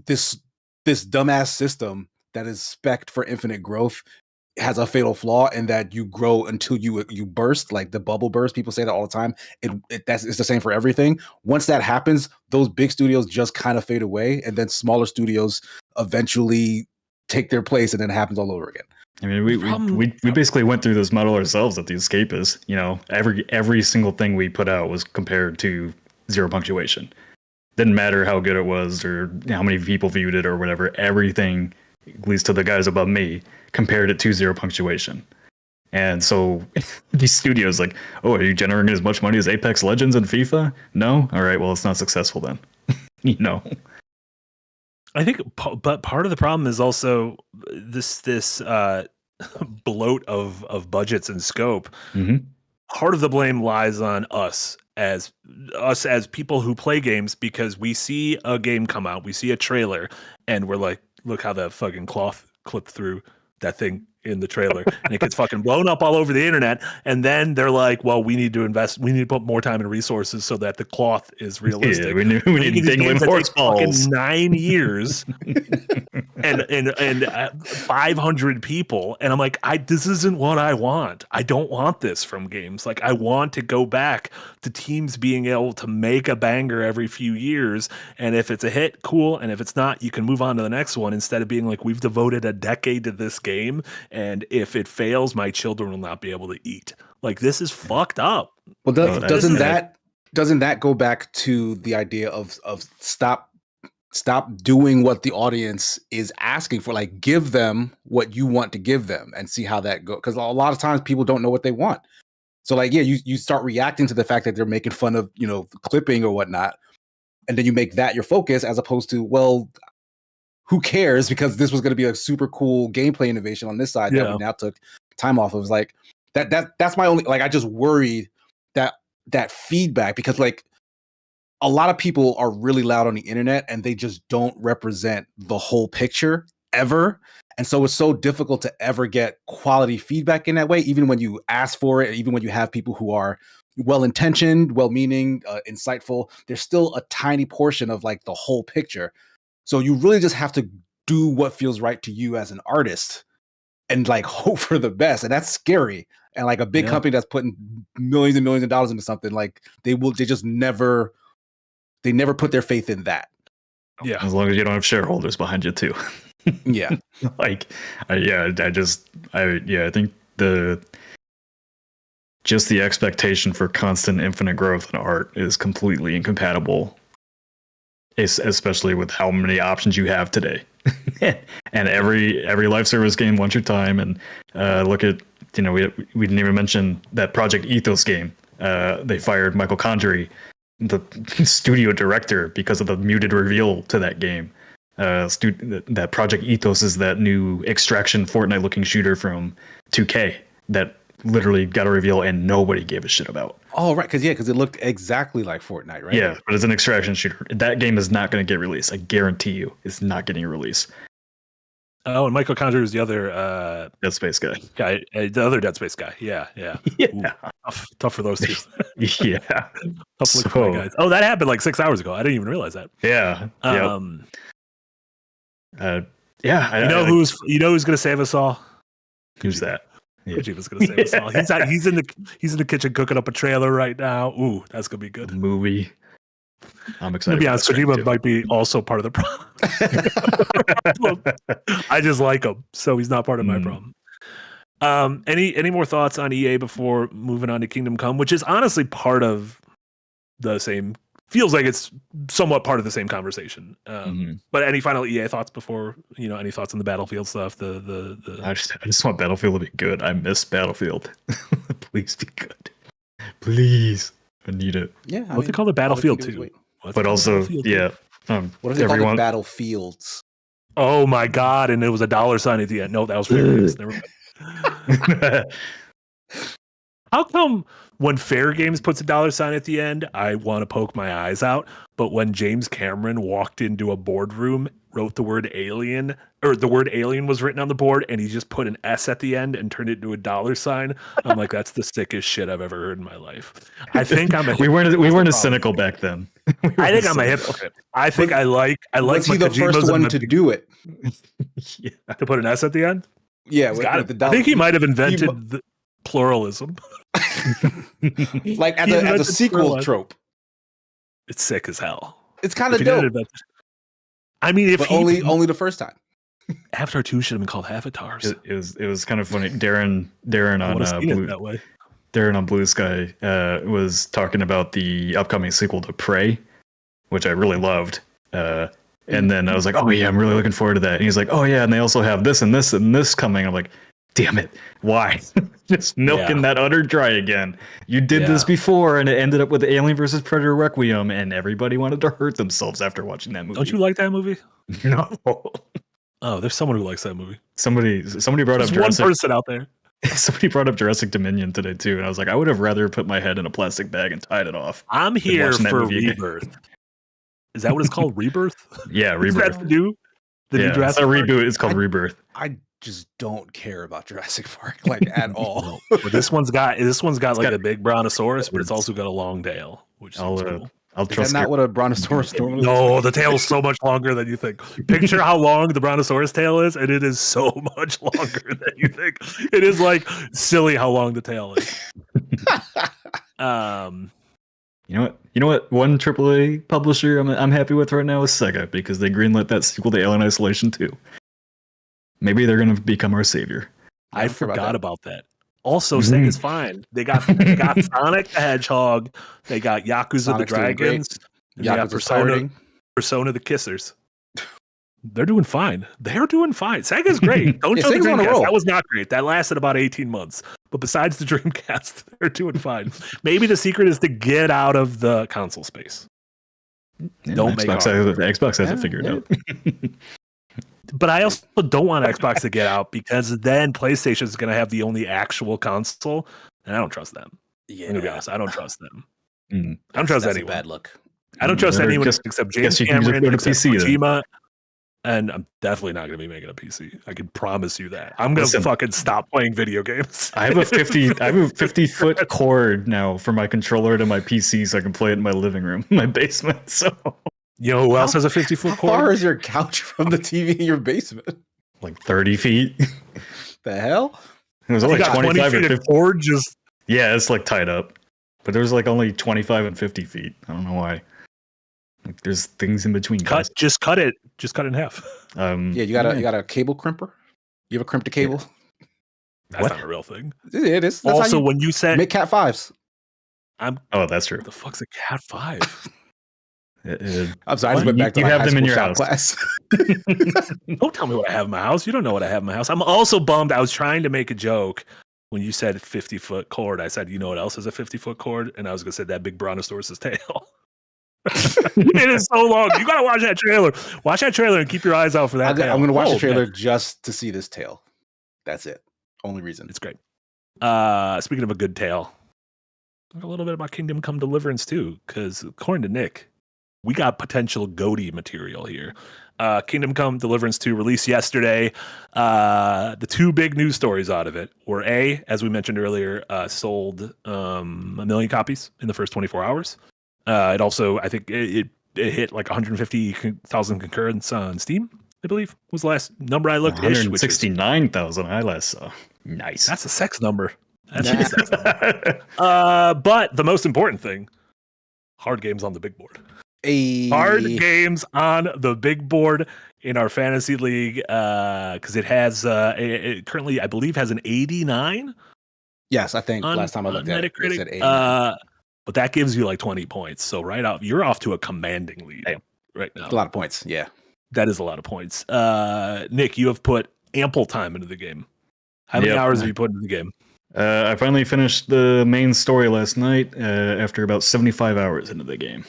dumbass system that is spec'd for infinite growth has a fatal flaw in that you grow until you burst, like the bubble burst. People say that all the time. It's the same for everything. Once that happens, those big studios just kind of fade away, and then smaller studios eventually take their place, and then it happens all over again. I mean, we basically went through this model ourselves at The Escapist. Every single thing we put out was compared to zero punctuation. Didn't matter how good it was or how many people viewed it or whatever. Everything, at least to the guys above me, compared it to zero punctuation. And so these studios like, oh, are you generating as much money as Apex Legends and FIFA? No? All right, well, it's not successful then. I think, but part of the problem is also this bloat of budgets and scope, Mhm. part of the blame lies on us as people who play games, because we see a game come out, we see a trailer, and we're like, look how that fucking cloth clipped through that thing in the trailer, and it gets fucking blown up all over the internet. And then they're like, well, we need to put more time and resources so that the cloth is realistic. Yeah, we need dangling horse balls. 9 years and 500 people, and I'm like, this isn't what I want. I don't want this from games. Like, I want to go back to teams being able to make a banger every few years, and if it's a hit, cool, and if it's not, you can move on to the next one, instead of being like, we've devoted a decade to this game, and if it fails, my children will not be able to eat. Like, this is fucked up. Well, doesn't that go back to the idea of stop doing what the audience is asking for? Like, give them what you want to give them and see how that goes. Because a lot of times people don't know what they want. So like, yeah, you start reacting to the fact that they're making fun of, clipping or whatnot. And then you make that your focus, as opposed to, well, who cares? Because this was going to be a super cool gameplay innovation on this side that we now took time off of. Like that's my only, like, I just worried that feedback, because like a lot of people are really loud on the internet and they just don't represent the whole picture ever. And so it's so difficult to ever get quality feedback in that way, even when you ask for it, even when you have people who are well-intentioned, well-meaning, insightful. There's still a tiny portion of like the whole picture. So you really just have to do what feels right to you as an artist and like hope for the best. And that's scary. And like a big company that's putting millions and millions of dollars into something, like they never put their faith in that. Yeah. As long as you don't have shareholders behind you too. Yeah. Like, I think the expectation for constant infinite growth in art is completely incompatible, especially with how many options you have today. And every live service game wants your time. And look at, we didn't even mention that Project Ethos game. They fired Michael Condrey, the studio director, because of the muted reveal to that game. That Project Ethos is that new extraction Fortnite looking shooter from 2K that literally got a reveal and nobody gave a shit about. Oh, right. Because it looked exactly like Fortnite, right? Yeah, but it's an extraction shooter. That game is not going to get released. I guarantee you it's not getting a release. Oh, and Michael Condrey was the other Dead Space guy. The other Dead Space guy. Yeah. Ooh, tough for those two. Yeah. Tough look for guys. Oh, that happened like 6 hours ago. I didn't even realize that. Yeah. Who's going to save us all? Who's that? Kojima's going to save us all. He's in the kitchen cooking up a trailer right now. Ooh, that's going to be good. Movie. I'm excited. To be honest, Kojima might be also part of the problem. I just like him, so he's not part of my problem. Any more thoughts on EA before moving on to Kingdom Come, which is honestly part of the same, feels like it's somewhat part of the same conversation. But any final EA thoughts before, any thoughts on the Battlefield stuff? I just want Battlefield to be good. I miss Battlefield. Please be good. Please. I need it. Yeah. What if they call it Battlefield 2? But also, yeah. What if they call it Battlefields? Oh my God! And it was a $sign at the end. No, that was Fair Games. Never mind. How come when Fair Games puts a $sign at the end, I want to poke my eyes out, but when James Cameron walked into a boardroom, wrote the word alien, or the word alien was written on the board, and he just put an S at the end and turned it into a $sign, I'm like, that's the sickest shit I've ever heard in my life. I think I'm a we weren't as cynical back then. I think I'm a hypocrite. I think I like. Was he the first one to do it? To put an S at the end? Yeah, I think he might have invented the pluralism. Like as a sequel trope. It's sick as hell. It's kind of dope. I mean, if only the first time. Avatar 2 should have been called Avatars. It was kind of funny. Darren on Blue Sky was talking about the upcoming sequel to Prey, which I really loved. And then I was like, oh yeah, I'm really looking forward to that. And he's like, oh yeah, and they also have this and this and this coming. I'm like, damn it, why? Just milking that udder dry again. You did this before, and it ended up with Alien vs. Predator Requiem, and everybody wanted to hurt themselves after watching that movie. Don't you like that movie? No. Oh, there's someone who likes that movie. Somebody brought up one person out there. Somebody brought up Jurassic Dominion today too, and I was like, I would have rather put my head in a plastic bag and tied it off. I'm here for Rebirth. Is that what it's called? Rebirth? Yeah, Rebirth. Is that new Jurassic Park? Reboot. It's called Rebirth. I just don't care about Jurassic Park like at all. But this one's got like a big brontosaurus, but it's also got a long tail, which is cool. I'll trust. Is that not what a brontosaurus normally? No, the tail is so much longer than you think. Picture how long the brontosaurus tail is, and it is so much longer than you think. It is like silly how long the tail is. You know what? One AAA publisher I'm happy with right now is Sega, because they greenlit that sequel to Alien Isolation 2. Maybe they're gonna become our savior. I forgot about that. Also, Sega's fine. They got Sonic the Hedgehog. They got Yakuza Sonic's the Dragons. They got Persona the Kissers. They're doing fine. They're doing fine. Sega's great. Don't show the Dreamcast. That was not great. That lasted about 18 months. But besides the Dreamcast, they're doing fine. Maybe the secret is to get out of the console space. Don't make Xbox hasn't figured it out. But I also don't want Xbox to get out, because then PlayStation is going to have the only actual console, and I don't trust them. Yeah, I'm gonna be honest. I don't trust them. I don't trust anyone. Bad look. I don't trust anyone except James Cameron, except Kojima, and I'm definitely not going to be making a PC. I can promise you that. I'm going to fucking stop playing video games. I have a 50-foot cord now for my controller to my PC, so I can play it in my living room, my basement. So. You know who else has a 50-foot cord? How far is your couch from the TV in your basement? Like 30 feet. The hell? It was only 25 feet of cord. Just yeah, it's like tied up, but there was like only 25 and 50 feet. I don't know why. Like there's things in between. Just cut it in half. Yeah, you got a cable crimper. You ever crimped a cable? That's not a real thing. It is. That's also, when you said make Cat 5s, oh, that's true. What the fuck's a Cat 5? I'm sorry, I just went back to you have them in your house. Class. Don't tell me what I have in my house. You don't know what I have in my house. I'm also bummed. I was trying to make a joke when you said 50-foot cord. I said, you know what else is a 50-foot cord? And I was going to say that big brontosaurus's tail. It is so long. You got to watch that trailer. Watch that trailer and keep your eyes out for that tail. I'm going to watch the trailer just to see this tail. That's it. Only reason. It's great. Speaking of a good tail, talk a little bit about Kingdom Come Deliverance too, because according to Nick, we got potential GOTY material here. Kingdom Come Deliverance 2 released yesterday. The two big news stories out of it were as we mentioned earlier, sold 1 million copies in the first 24 hours. It also, I think it hit like 150,000 concurrents on Steam, I believe was the last number I looked. 169,000 I last saw. Nice. That's a sex number. That's a sex number. But the most important thing, hard games on the big board. Hard games on the big board in our fantasy league, because it has it currently, I believe, has an 89. Yes, I think last time I looked at it, it said 89. But that gives you like 20 points. So you're off to a commanding lead right now. A lot of points, yeah. That is a lot of points. Nick, you have put ample time into the game. How many hours have you put into the game? I finally finished the main story last night after about 75 hours into the game.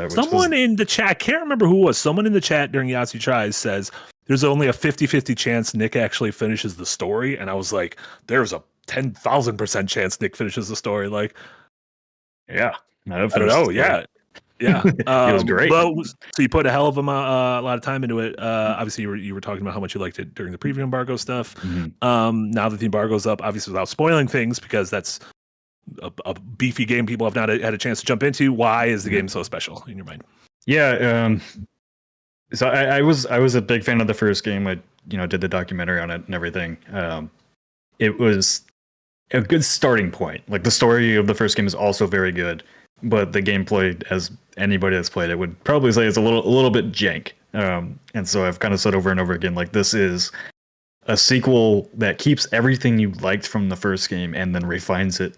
Someone in the chat, I can't remember who it was. Someone in the chat during Yahtzee Tries says there's only a 50-50 chance Nick actually finishes the story. And I was like, there's a 10,000% chance Nick finishes the story. Like, yeah, I don't know. Yeah. It was great. So you put a hell of a lot of time into it. Obviously, you were talking about how much you liked it during the preview embargo stuff. Mm-hmm. Now that the embargo's up, obviously without spoiling things, because that's a beefy game people have not had a chance to jump into. Why is the game so special in your mind? Yeah, so I was a big fan of the first game. I did the documentary on it and everything. It was a good starting point. Like the story of the first game is also very good, but the gameplay, as anybody that's played it would probably say, is a little bit jank. And so I've kind of said over and over again, like, this is a sequel that keeps everything you liked from the first game and then refines it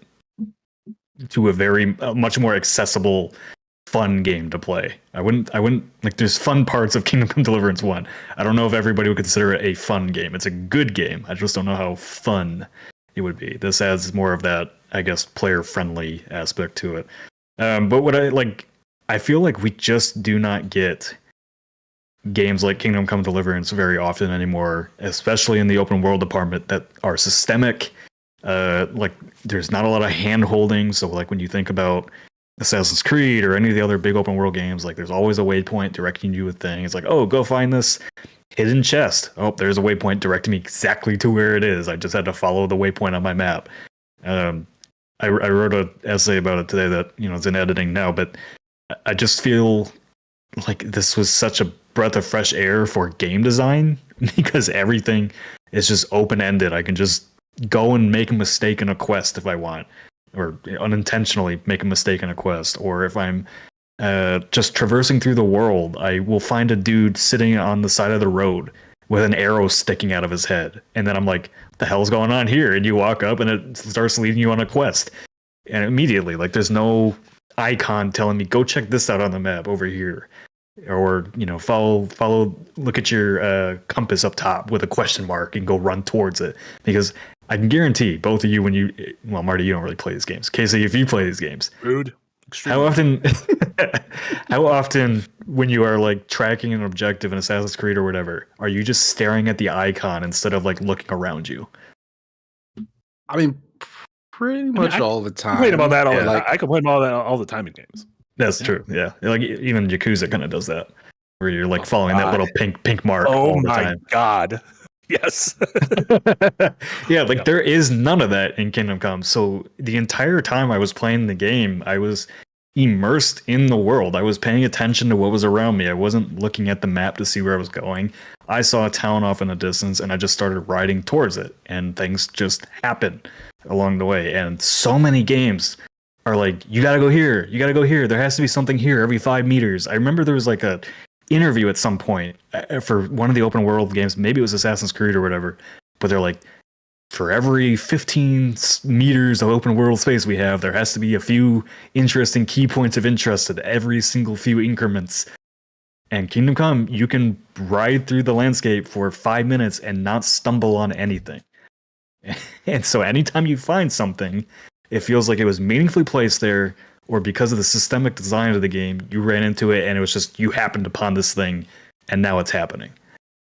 to a much more accessible, fun game to play. I wouldn't like, there's fun parts of Kingdom Come Deliverance 1. I don't know if everybody would consider it a fun game. It's a good game. I just don't know how fun it would be. This adds more of that, I guess, player-friendly aspect to it. But what I feel like we just do not get games like Kingdom Come Deliverance very often anymore, especially in the open world department, that are systemic. Like there's not a lot of hand holding. So like when you think about Assassin's Creed or any of the other big open world games, like there's always a waypoint directing you with things. It's like, oh, go find this hidden chest. Oh, there's a waypoint directing me exactly to where it is. I just had to follow the waypoint on my map. I wrote an essay about it today that, you know, it's in editing now, but I just feel like this was such a breath of fresh air for game design because everything is just open-ended. I can just go and make a mistake in a quest if I want, or unintentionally make a mistake in a quest, or if I'm just traversing through the world, I will find a dude sitting on the side of the road with an arrow sticking out of his head, and then I'm like, what the hell's going on here? And you walk up and it starts leading you on a quest, and immediately, like, there's no icon telling me go check this out on the map over here, or, you know, follow look at your compass up top with a question mark and go run towards it. Because I can guarantee both of you, when you, well, Marty, you don't really play these games. Casey, if you play these games, Rude. how often when you are like tracking an objective in Assassin's Creed or whatever, are you just staring at the icon instead of like looking around you? I mean, pretty much all the time. I complain about that all Yeah, the like- I complain about that all the time in games. That's true. Yeah, like even Yakuza kind of does that, where you're like following that God. little pink mark Oh all the my time. god. Yes. Yeah, like there is none of that in Kingdom Come. So the entire time I was playing the game, I was immersed in the world. I was paying attention to what was around me. I wasn't looking at the map to see where I was going. I saw a town off in the distance and I just started riding towards it, and things just happened along the way. And so many games are like, you gotta go here, you gotta go here, there has to be something here every 5 meters. I remember there was like a interview at some point for one of the open world games, maybe it was Assassin's Creed or whatever, but they're like, for every 15 meters of open world space we have, there has to be a few interesting key points of interest at every single few increments. And Kingdom Come, you can ride through the landscape for 5 minutes and not stumble on anything. And so anytime you find something, it feels like it was meaningfully placed there, or because of the systemic design of the game, you ran into it and it was just, you happened upon this thing and now it's happening.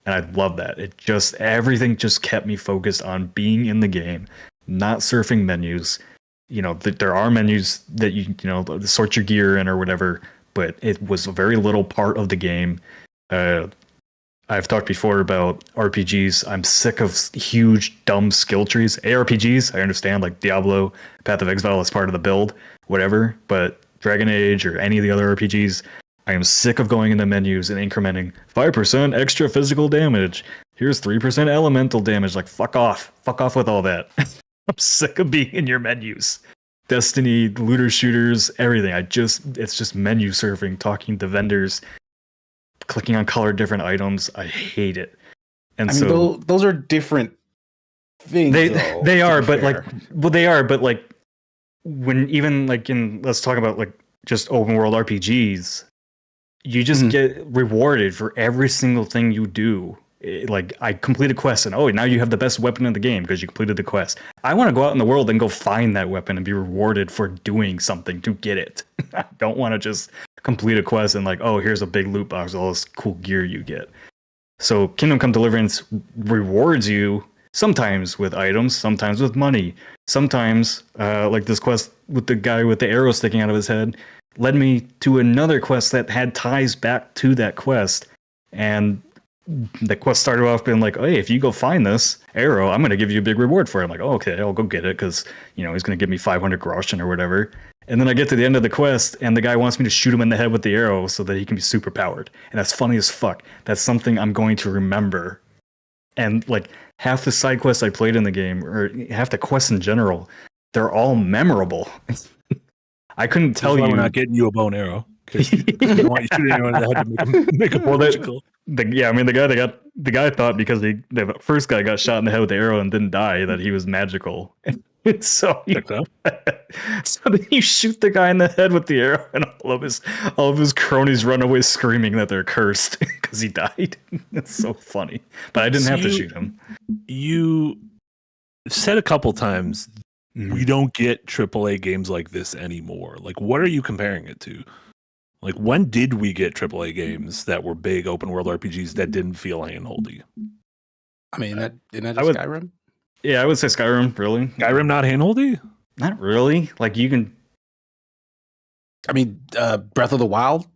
And I love that. It just, everything just kept me focused on being in the game, not surfing menus. You know, there are menus that you know, sort your gear in or whatever, but it was a very little part of the game. I've talked before about RPGs. I'm sick of huge, dumb skill trees. ARPGs, I understand, like Diablo, Path of Exile is part of the build, whatever. But Dragon Age or any of the other RPGs, I am sick of going into menus and incrementing 5% extra physical damage. Here's 3% elemental damage. Like, fuck off. Fuck off with all that. I'm sick of being in your menus. Destiny, looter shooters, everything. It's just menu surfing, talking to vendors, clicking on colored different items. I hate it. And I mean, those are different things. They are, but like when even like in, let's talk about like just open world RPGs, you just get rewarded for every single thing you do. Like, I completed a quest and now you have the best weapon in the game because you completed the quest. I want to go out in the world and go find that weapon and be rewarded for doing something to get it. I don't want to just complete a quest and like, here's a big loot box with all this cool gear you get. So Kingdom Come Deliverance rewards you sometimes with items, sometimes with money, sometimes like this quest with the guy with the arrow sticking out of his head led me to another quest that had ties back to that quest. And the quest started off being like, hey, if you go find this arrow, I'm going to give you a big reward for it. I'm like, okay, I'll go get it because, you know, he's going to give me 500 groschen or whatever. And then I get to the end of the quest and the guy wants me to shoot him in the head with the arrow so that he can be super powered. And that's funny as fuck. That's something I'm going to remember. And like half the side quests I played in the game, or half the quests in general, they're all memorable. I couldn't tell you. We're not getting you a bow and arrow. I don't want you shooting anyone in the head to make a magical. The guy thought because the first guy got shot in the head with the arrow and didn't die that he was magical. So then you shoot the guy in the head with the arrow, and all of his cronies run away screaming that they're cursed because he died. It's so funny, but I didn't have to shoot him. You said a couple times we don't get AAA games like this anymore. Like, what are you comparing it to? Like, when did we get AAA games that were big open world RPGs that didn't feel handholdy? I mean, isn't that just Skyrim? Yeah, I would say Skyrim. Really, Skyrim not handholdy? Not really. Like you can. I mean, Breath of the Wild.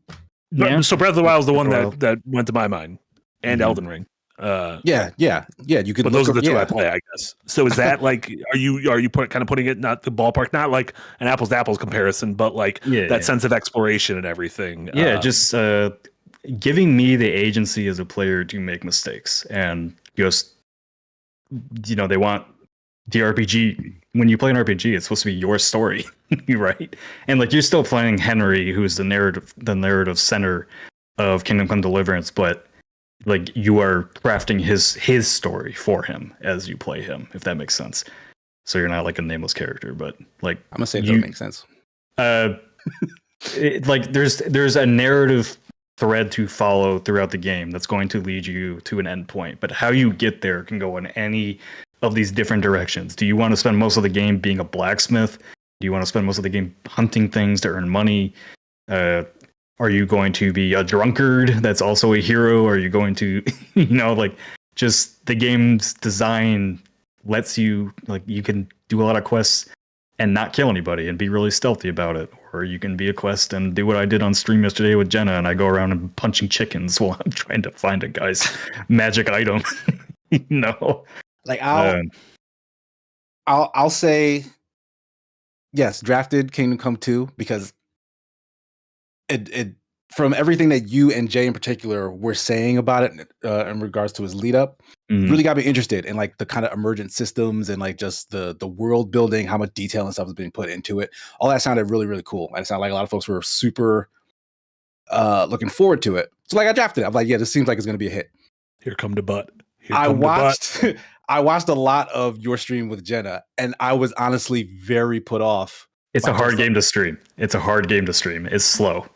Yeah. So Breath of the Wild is the one that went to my mind, and Elden Ring. Yeah. You could. But those are the two I play, I guess. So is that like, are you kind of putting it not the ballpark, not like an apples to apples comparison, but like that sense of exploration and everything? Yeah, just giving me the agency as a player to make mistakes, and just they want the RPG. When you play an RPG, it's supposed to be your story, right? And like you're still playing Henry, who's the narrative center of Kingdom Come Deliverance, but like you are crafting his story for him as you play him, if that makes sense. So you're not like a nameless character, but like I'm gonna say that makes sense. Like there's a narrative thread to follow throughout the game that's going to lead you to an end point, but how you get there can go in any of these different directions. Do you want to spend most of the game being a blacksmith? Do you want to spend most of the game hunting things to earn money? Are you going to be a drunkard that's also a hero? Are you going to, like just the game's design lets you, like, you can do a lot of quests and not kill anybody and be really stealthy about it. Or you can be a quest and do what I did on stream yesterday with Jenna, and I go around and punching chickens while I'm trying to find a guy's magic item. Like I'll say yes, drafted Kingdom Come 2 because it from everything that you and Jay in particular were saying about it in regards to his lead up, really got me interested in like the kind of emergent systems and like just the world building, how much detail and stuff is being put into it. All that sounded really, really cool. And it sounded like a lot of folks were super looking forward to it. So like I drafted it. I'm like, yeah, this seems like it's going to be a hit. Here come the butt. I watched a lot of your stream with Jenna, and I was honestly very put off. It's a hard game to stream. It's slow.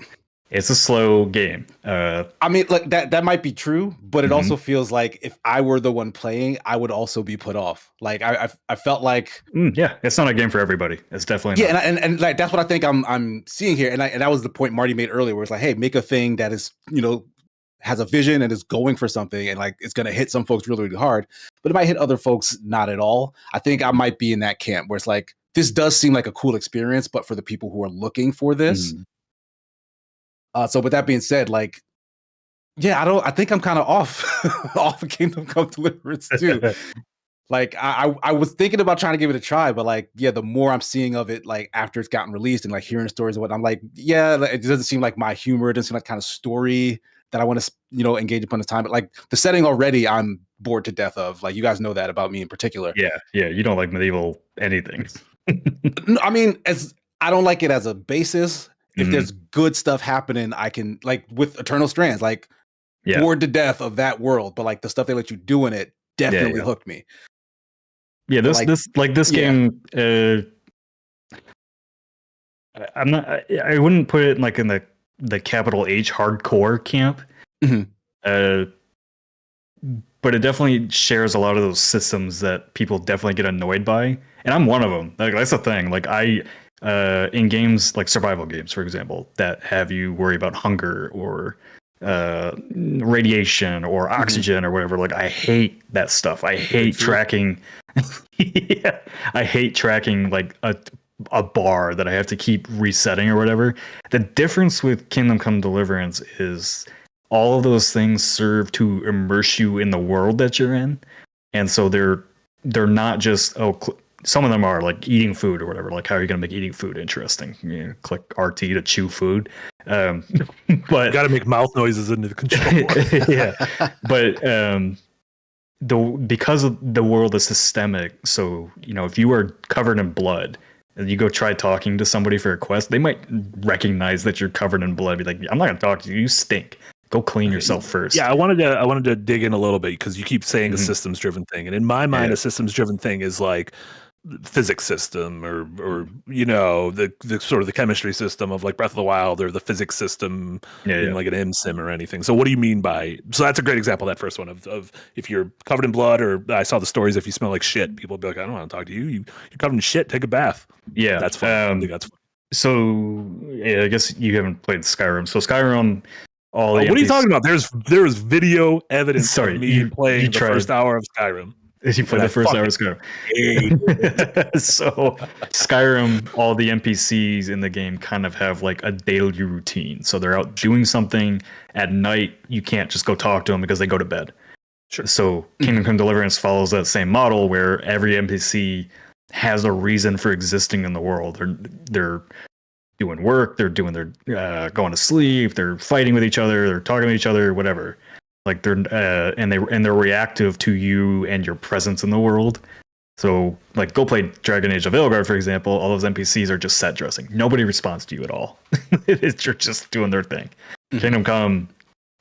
It's a slow game. I mean, like that might be true, but it also feels like if I were the one playing, I would also be put off. Like I felt like it's not a game for everybody. It's definitely not. And like that's what I think I'm seeing here. And that was the point Marty made earlier, where it's like, hey, make a thing that is has a vision and is going for something, and like it's gonna hit some folks really, really hard, but it might hit other folks not at all. I think I might be in that camp where it's like this does seem like a cool experience, but for the people who are looking for this. So with that being said, like, yeah, I think I'm kind of off of Kingdom Come Deliverance too. Like I was thinking about trying to give it a try, but like, yeah, the more I'm seeing of it, like after it's gotten released and like hearing stories of what I'm like, yeah, it doesn't seem like my humor. It doesn't seem like kind of story that I want to, engage upon this time. But like the setting already, I'm bored to death of. Like you guys know that about me in particular. Yeah, you don't like medieval anything. No, I mean, I don't like it as a basis. If there's good stuff happening, I can, like with Eternal Strands, like bored to death of that world. But like the stuff they let you do in it definitely hooked me. Yeah, this game. I'm not. I wouldn't put it like in the capital H hardcore camp. But it definitely shares a lot of those systems that people definitely get annoyed by, and I'm one of them. Like that's the thing. Like in games like survival games, for example, that have you worry about hunger or radiation or oxygen or whatever. Like I hate that stuff. I hate tracking. I hate tracking like a bar that I have to keep resetting or whatever. The difference with Kingdom Come Deliverance is all of those things serve to immerse you in the world that you're in, and so they're not just some of them are like eating food or whatever. Like, how are you going to make eating food interesting? Click RT to chew food. But you got to make mouth noises into the controller. Yeah, but because of the world is systemic, so if you are covered in blood and you go try talking to somebody for a quest, they might recognize that you're covered in blood. Be like, I'm not going to talk to you. You stink. Go clean yourself first. Yeah, I wanted to dig in a little bit because you keep saying a systems driven thing, and in my mind, a systems driven thing is like physics system or the sort of the chemistry system of like Breath of the Wild, or the physics system in like an M-Sim or anything. So what do you mean by, so that's a great example, that first one of if you're covered in blood, or I saw the stories, if you smell like shit, people will be like, I don't want to talk to you. You're covered in shit, take a bath. Yeah. That's fun. I think that's fun. So yeah, I guess you haven't played Skyrim. So Skyrim, what are you talking about? There is video evidence of me playing the first hour of Skyrim. You played the first hour of Skyrim. So Skyrim, all the NPCs in the game kind of have like a daily routine. So they're out doing something at night. You can't just go talk to them because they go to bed. Sure. So Kingdom Come Deliverance follows that same model where every NPC has a reason for existing in the world. They're doing work, they're doing their going to sleep, they're fighting with each other, they're talking to each other, whatever. Like they're reactive to you and your presence in the world. So like go play Dragon Age of Veilguard, for example. All those NPCs are just set dressing. Nobody responds to you at all. You're just doing their thing. Mm-hmm. Kingdom Come,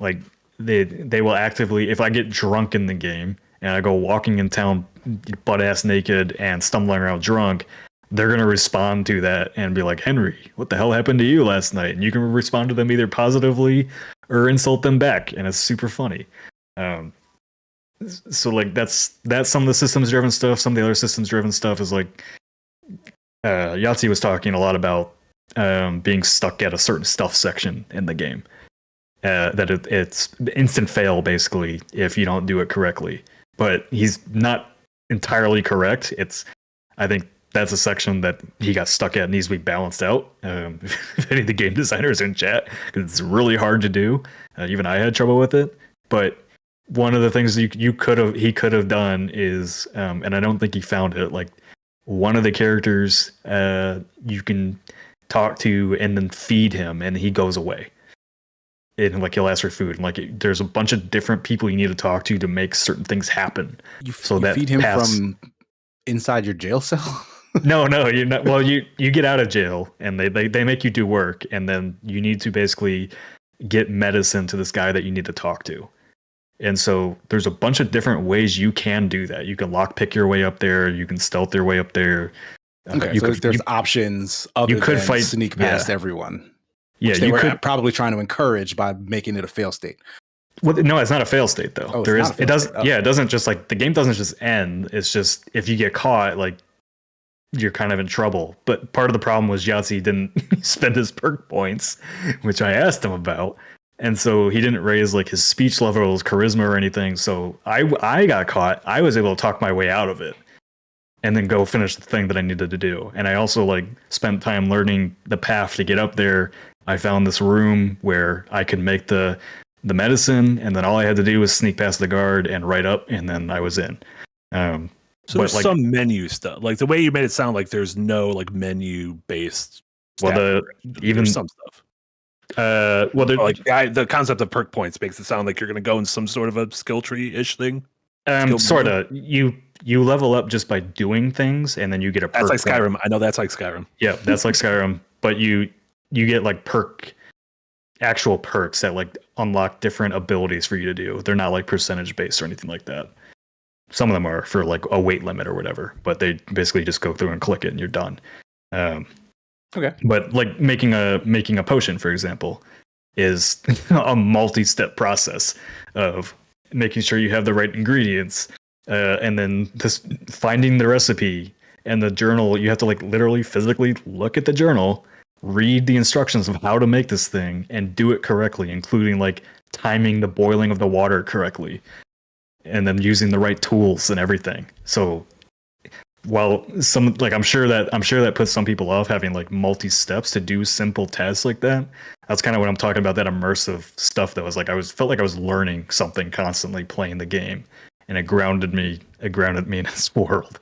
like they will actively, if I get drunk in the game and I go walking in town butt ass naked and stumbling around drunk, they're going to respond to that and be like, Henry, what the hell happened to you last night? And you can respond to them either positively or insult them back. And it's super funny. So like that's some of the systems driven stuff. Some of the other systems driven stuff is like Yahtzee was talking a lot about being stuck at a certain stuff section in the game. That it's instant fail basically if you don't do it correctly. But he's not entirely correct. I think that's a section that he got stuck at, needs to be balanced out. If any of the game designers in chat, because it's really hard to do. Even I had trouble with it. But one of the things he could have done is, and I don't think he found it. Like one of the characters, you can talk to and then feed him, and he goes away. And like he'll ask for food, and like there's a bunch of different people you need to talk to make certain things happen. You feed him from inside your jail cell. No, you're not. Well, you get out of jail, and they make you do work, and then you need to basically get medicine to this guy that you need to talk to. And so there's a bunch of different ways you can do that. You can lockpick your way up there. You can stealth your way up there. Okay, there's options other than sneak past everyone. Yeah, they were probably trying to encourage by making it a fail state. Well, no, it's not a fail state though. Oh, it doesn't. Okay. Yeah, it doesn't just like the game doesn't just end. It's just if you get caught, like you're kind of in trouble. But part of the problem was Yahtzee didn't spend his perk points, which I asked him about, and so he didn't raise like his speech level, or his charisma, or anything. So I got caught. I was able to talk my way out of it, and then go finish the thing that I needed to do. And I also like spent time learning the path to get up there. I found this room where I could make the medicine, and then all I had to do was sneak past the guard and write up, and then I was in. So there's like, some menu stuff, like the way you made it sound like there's no like menu based. Well, even some stuff. The concept of perk points makes it sound like you're going to go in some sort of a skill tree ish thing. Sort of. You level up just by doing things, and then you get a perk. That's like Skyrim. I know that's like Skyrim. Yeah, that's like Skyrim, but you get like actual perks that like unlock different abilities for you to do. They're not like percentage based or anything like that. Some of them are for like a weight limit or whatever, but they basically just go through and click it and you're done. Okay. But like making a potion, for example, is a multi-step process of making sure you have the right ingredients, and then just finding the recipe and the journal. You have to like literally physically look at the journal, read the instructions of how to make this thing, and do it correctly, including like timing the boiling of the water correctly, and then using the right tools and everything. So while some like I'm sure that puts some people off having like multi steps to do simple tasks like that. That's kind of what I'm talking about, that immersive stuff that was like felt like I was learning something constantly playing the game, and it grounded me in this world.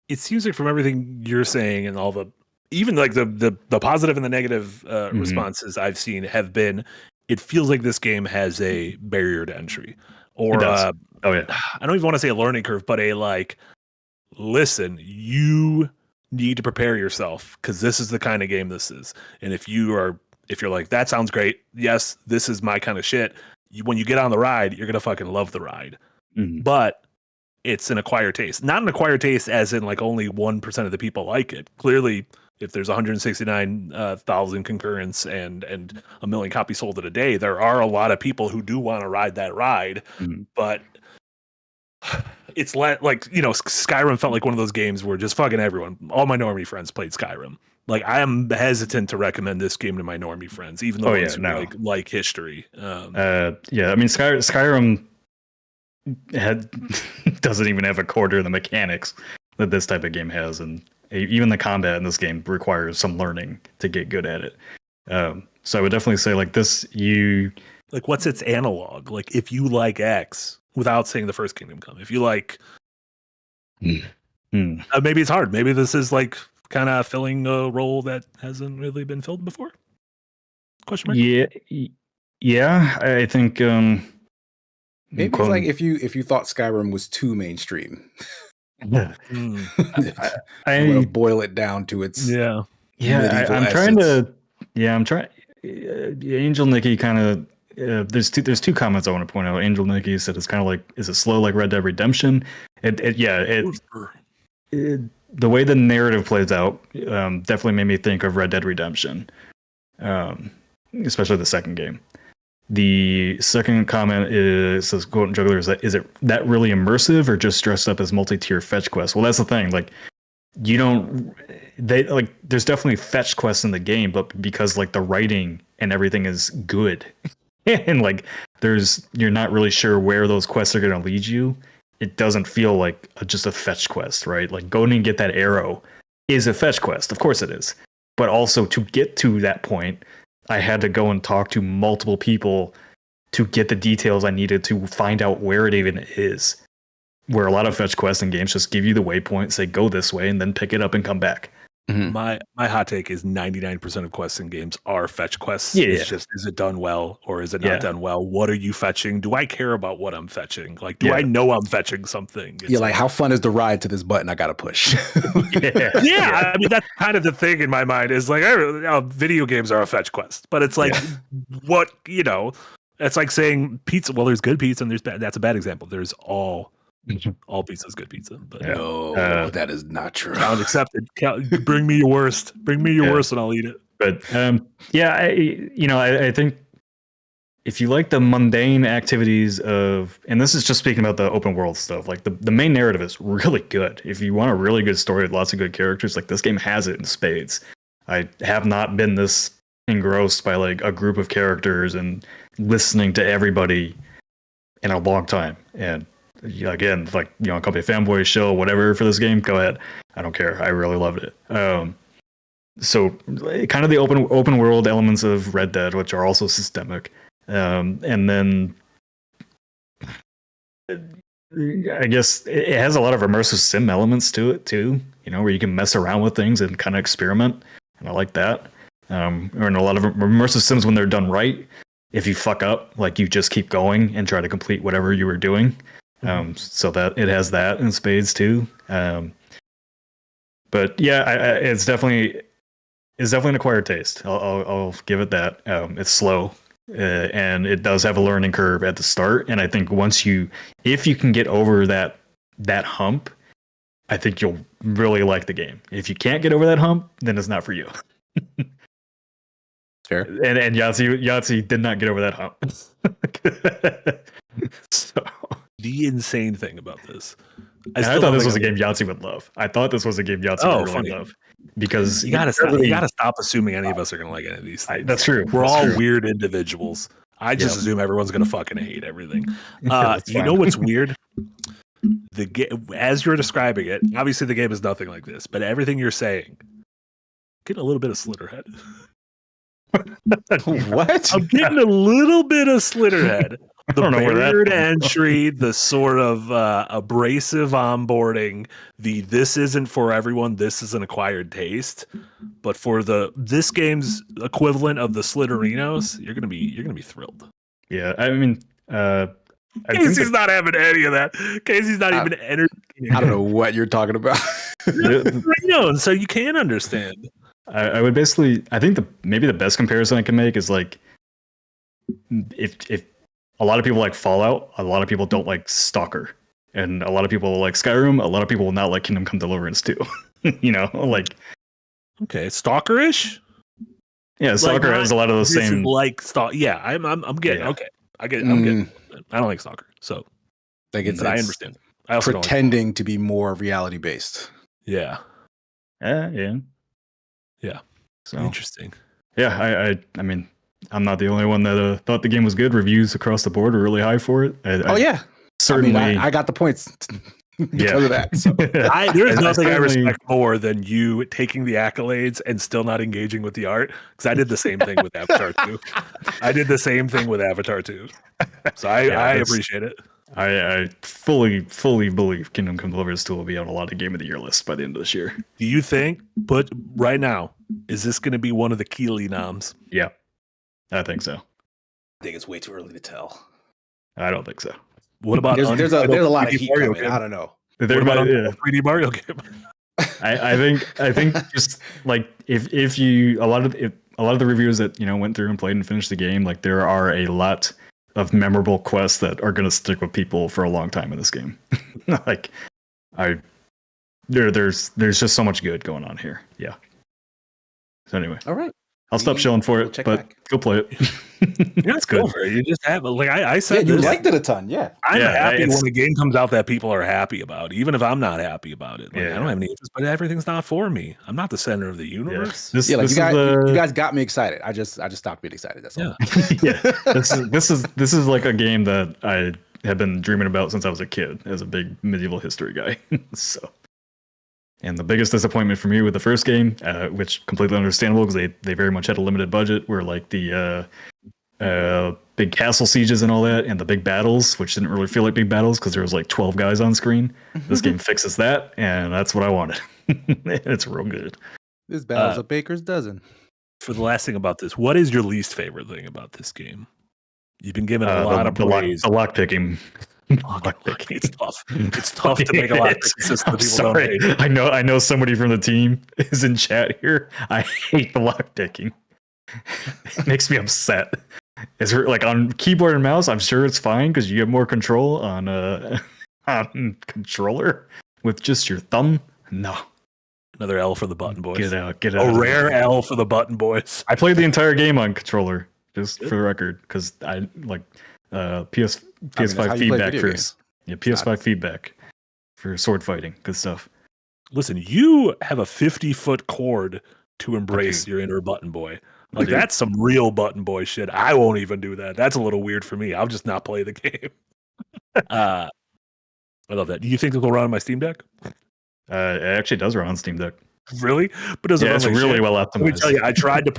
It seems like from everything you're saying and all the even like the positive and the negative responses I've seen have been, it feels like this game has a barrier to entry, or I don't even want to say a learning curve, but a like, listen, you need to prepare yourself because this is the kind of game this is. And if you're like, that sounds great, yes, this is my kind of shit, when you get on the ride, you're gonna fucking love the ride. But it's an acquired taste, not an acquired taste as in like only 1% of the people like it. Clearly, if there's 169,000 concurrents and 1 million copies sold in a day, there are a lot of people who do want to ride that ride. But it's like, Skyrim felt like one of those games where just fucking everyone, all my normie friends played Skyrim. Like I am hesitant to recommend this game to my normie friends, even though like history. I mean Skyrim doesn't even have a quarter of the mechanics that this type of game has, and even the combat in this game requires some learning to get good at it. So I would definitely say like this, like what's its analog? Like if you like X, without saying the first Kingdom Come, if you like, maybe it's hard. Maybe this is like kind of filling a role that hasn't really been filled before. Question mark. Yeah. I think maybe it's like if you thought Skyrim was too mainstream. I want to boil it down to its I'm trying to Angel Nikki kind of there's two comments I want to point out. Angel Nikki said it's kind of like, is it slow like Red Dead Redemption? The way the narrative plays out definitely made me think of Red Dead Redemption, especially the second game. The second comment says, "Golden Juggler, is it that really immersive or just dressed up as multi-tier fetch quests?" Well, that's the thing. Like, there's definitely fetch quests in the game, but because like the writing and everything is good, and like you're not really sure where those quests are going to lead you. It doesn't feel like just a fetch quest, right? Like going and get that arrow is a fetch quest, of course it is. But also to get to that point, I had to go and talk to multiple people to get the details I needed to find out where it even is. Where a lot of fetch quests in games just give you the waypoint, say go this way, and then pick it up and come back. Mm-hmm. My hot take is 99% of quests in games are fetch quests. Yeah, it's just, is it done well or is it not done well? What are you fetching? Do I care about what I'm fetching? Like, do I know I'm fetching something? It's like how fun is the ride to this button I gotta push? I mean, that's kind of the thing in my mind is like, video games are a fetch quest, but it's like, what, it's like saying pizza. Well, there's good pizza and there's bad. That's a bad example. There's all pizza is good pizza, but no, that is not true. Challenge accepted. Bring me your worst. Bring me your worst, and I'll eat it. But I think if you like the mundane activities of, and this is just speaking about the open world stuff, like the main narrative is really good. If you want a really good story with lots of good characters, like this game has it in spades. I have not been this engrossed by like a group of characters and listening to everybody in a long time. And again, like, call me a fanboy show, whatever for this game, go ahead. I don't care. I really loved it. So kind of the open world elements of Red Dead, which are also systemic. And then I guess it has a lot of immersive sim elements to it too, where you can mess around with things and kind of experiment. And I like that. Or in a lot of immersive sims, when they're done right, if you fuck up, like you just keep going and try to complete whatever you were doing. So that it has that in spades too. But yeah, it's definitely an acquired taste. I'll give it that. It's slow, and it does have a learning curve at the start. And I think if you can get over that hump, I think you'll really like the game. If you can't get over that hump, then it's not for you. Fair. And Yahtzee did not get over that hump. So. The insane thing about this, I thought this was a game Yahtzee would love. Because you gotta stop assuming any of us are gonna like any of these things. That's true. We're all weird individuals. I just assume everyone's gonna fucking hate everything. You know what's weird? As you're describing it, obviously the game is nothing like this, but everything you're saying, getting a little bit of Slitterhead. What? I'm getting a little bit of Slitterhead. The barrier to entry, the sort of abrasive onboarding, this isn't for everyone, this is an acquired taste. But for this game's equivalent of the Slitterinos, you're gonna be thrilled. Yeah, I mean, Casey's not having any of that. Casey's not even entertaining. I don't know what you're talking about. So you can understand. I would basically, I think maybe the best comparison I can make is like, if a lot of people like Fallout, a lot of people don't like Stalker, and a lot of people like Skyrim, a lot of people will not like Kingdom Come Deliverance too. Like, okay, Stalker-ish. Yeah, Stalker has a lot of those same Stalker. Yeah, I'm getting okay. I get it. I'm getting. I don't like Stalker, so like I understand. I also pretending to be more reality based. Yeah. Yeah. Yeah. So Interesting. yeah, I mean, I'm not the only one that thought the game was good. Reviews across the board were really high for it. Certainly, I mean, I got the points because of that. So. There's nothing I certainly- respect more than you taking the accolades and still not engaging with the art. Because I did the same thing with Avatar 2. I did the same thing with Avatar 2. So I appreciate it. I fully believe Kingdom Come Deliverance still will be on a lot of Game of the Year lists by the end of this year. Do you think, but right now, is this going to be one of the Keeley noms? Yeah, I think so. I think it's way too early to tell. I don't think so. What about There's a lot of 3D heat Mario coming. game? I don't know. What about 3D Mario game? I think just like if you a lot of the reviewers that went through and played and finished the game, like there are a lot of memorable quests that are going to stick with people for a long time in this game. Like there's just so much good going on here. Yeah. So anyway, All right. I'll stop shilling for We'll it, check but back. go play it. Yeah, It's good. You just have like I said. You this. liked it a ton, yeah. I'm Yeah, happy it's- when a game comes out that people are happy about, even if I'm not happy about it. Like, Yeah. I don't have any interest, but everything's not for me. I'm not the center of the universe. This, Yeah, like this you is guys, the- you guys got me excited. I just stopped being excited. That's all. Yeah. yeah. This is like a game that I have been dreaming about since I was a kid as a big medieval history guy. So, and the biggest disappointment for me with the first game, which completely understandable because they very much had a limited budget, were like the big castle sieges and all that, and the big battles, which didn't really feel like big battles because there was like 12 guys on screen. This game fixes that, and that's what I wanted. It's real good. This battle's a baker's dozen. For the last thing about this, what is your least favorite thing about this game? You've been given a lot of the praise. lock picking. It's tough. It's tough to make a lot of system I'm people don't sorry. hate. I know somebody from the team is in chat here. I hate the lock picking. It makes me upset. Is there like on keyboard and mouse? I'm sure it's fine because you have more control on controller with just your thumb. No, Another L for the button boys. get out. A rare L for the button boys. I played the entire game on controller, just for the record, because I like PS5 that's how you play feedback video for games. PS5 feedback for sword fighting. Good stuff. Listen, you have a 50-foot cord to embrace Okay. your inner button boy. Like Dude. that's some real button boy shit. I won't even do that. That's a little weird for me. I'll just not play the game. I love that. Do you think it will run on my Steam Deck? It actually does run on Steam Deck. Really? But does it Yeah, run it's like really shit? well Let me optimized. tell you, I tried to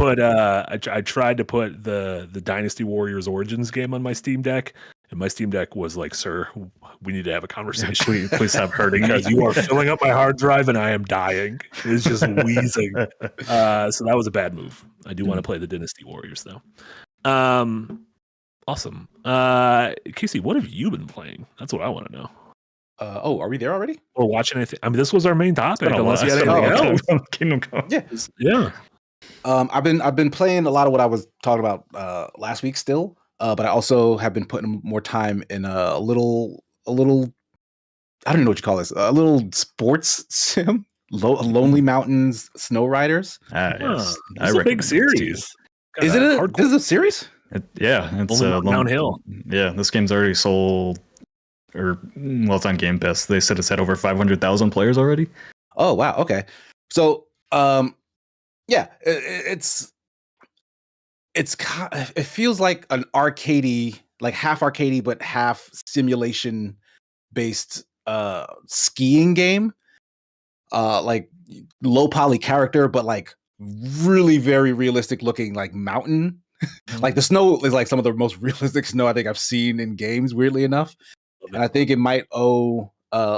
put the Dynasty Warriors Origins game on my Steam Deck, and my Steam Deck was like, "Sir, we need to have a conversation. Please stop hurting me. Because you are filling up my hard drive and I am dying. It's just wheezing." So that was a bad move. I do want to play the Dynasty Warriors though. Awesome. Casey, what have you been playing? That's what I want to know. Are we there already? Or watching anything? I mean, this was our main topic. Been a Unless you had lot- anything else. Kingdom Come. Yeah. Yeah. I've been playing a lot of what I was talking about last week still, but I also have been putting more time in a little I don't know what you call this, a little sports sim, Lonely Mountains Snow Riders. Yes. It's a recommend big this to you. series. Is it this is a series? It's Only downhill. Yeah, this game's already sold, it's on Game Pass. They said it's had over 500,000 players already. Oh wow, okay. So yeah, it feels like an arcadey, like half arcadey but half simulation based skiing game. Like low poly character, but like really very realistic looking like mountain. Like the snow is like some of the most realistic snow I think I've seen in games, weirdly enough. And I think it might owe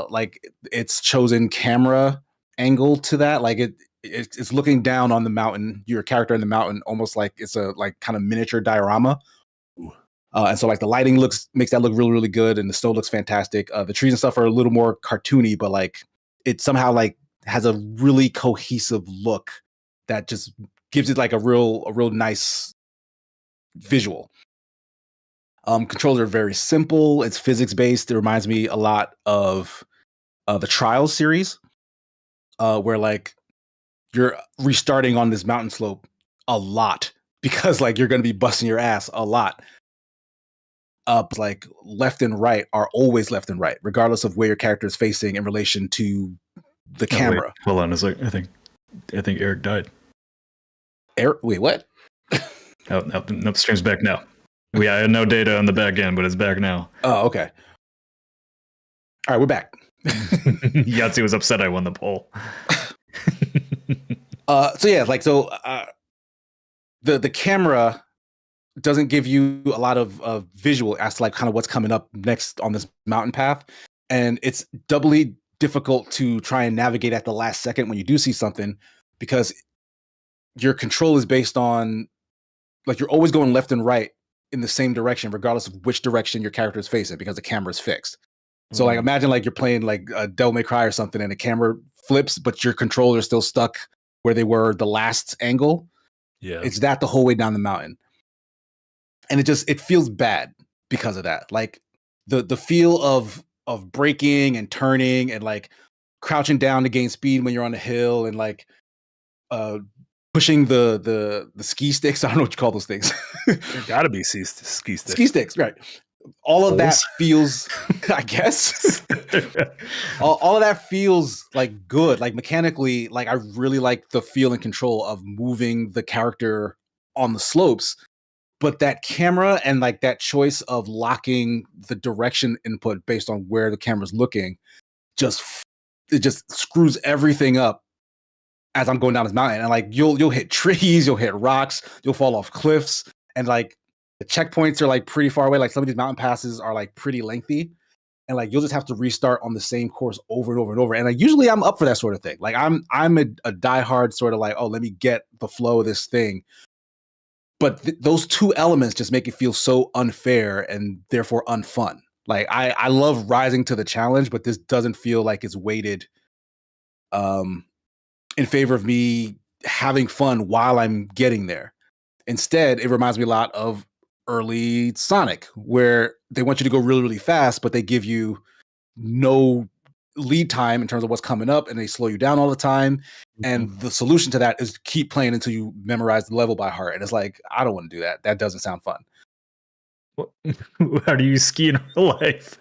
like its chosen camera angle to that. Like it's looking down on the mountain, your character in the mountain, almost like it's a like kind of miniature diorama. And so like the lighting makes that look really, really good, and the snow looks fantastic. The trees and stuff are a little more cartoony, but like it somehow like has a really cohesive look that just gives it like a real nice visual. Controls are very simple. It's physics based. It reminds me a lot of the Trials series, where like you're restarting on this mountain slope a lot because like you're going to be busting your ass a lot. Like left and right are always left and right, regardless of where your character is facing in relation to the camera. Hold on a sec. I think Eric died. Wait, what? Oh, no, stream's back now. I had no data on the back end, but it's back now. Oh, okay. All right, we're back. Yahtzee was upset I won the poll. The camera doesn't give you a lot of visual as to like kind of what's coming up next on this mountain path, and it's doubly difficult to try and navigate at the last second when you do see something, because your control is based on like you're always going left and right in the same direction regardless of which direction your character is facing, because the camera is fixed. So like imagine like you're playing like a Devil May Cry or something and the camera flips but your controller is still stuck where they were the last angle. Yeah, it's that the whole way down the mountain, and it feels bad because of that. Like the feel of braking and turning and like crouching down to gain speed when you're on the hill, and like pushing the ski sticks. I don't know what you call those things. There gotta be ski sticks. Ski sticks, right? All of that feels, I guess, all of that feels like good. Like mechanically, like I really like the feel and control of moving the character on the slopes. But that camera and like that choice of locking the direction input based on where the camera's looking, it just screws everything up as I'm going down this mountain. And like you'll hit trees, you'll hit rocks, you'll fall off cliffs, and like the checkpoints are like pretty far away. Like some of these mountain passes are like pretty lengthy, and like you'll just have to restart on the same course over and over and over. And like usually I'm up for that sort of thing. Like I'm a diehard sort of like, oh, let me get the flow of this thing. But those two elements just make it feel so unfair and therefore unfun. Like I love rising to the challenge, but this doesn't feel like it's weighted in favor of me having fun while I'm getting there. Instead, it reminds me a lot of early Sonic, where they want you to go really, really fast, but they give you no lead time in terms of what's coming up, and they slow you down all the time. And the solution to that is keep playing until you memorize the level by heart. And it's like, I don't want to do that. That doesn't sound fun. How do you ski in real life?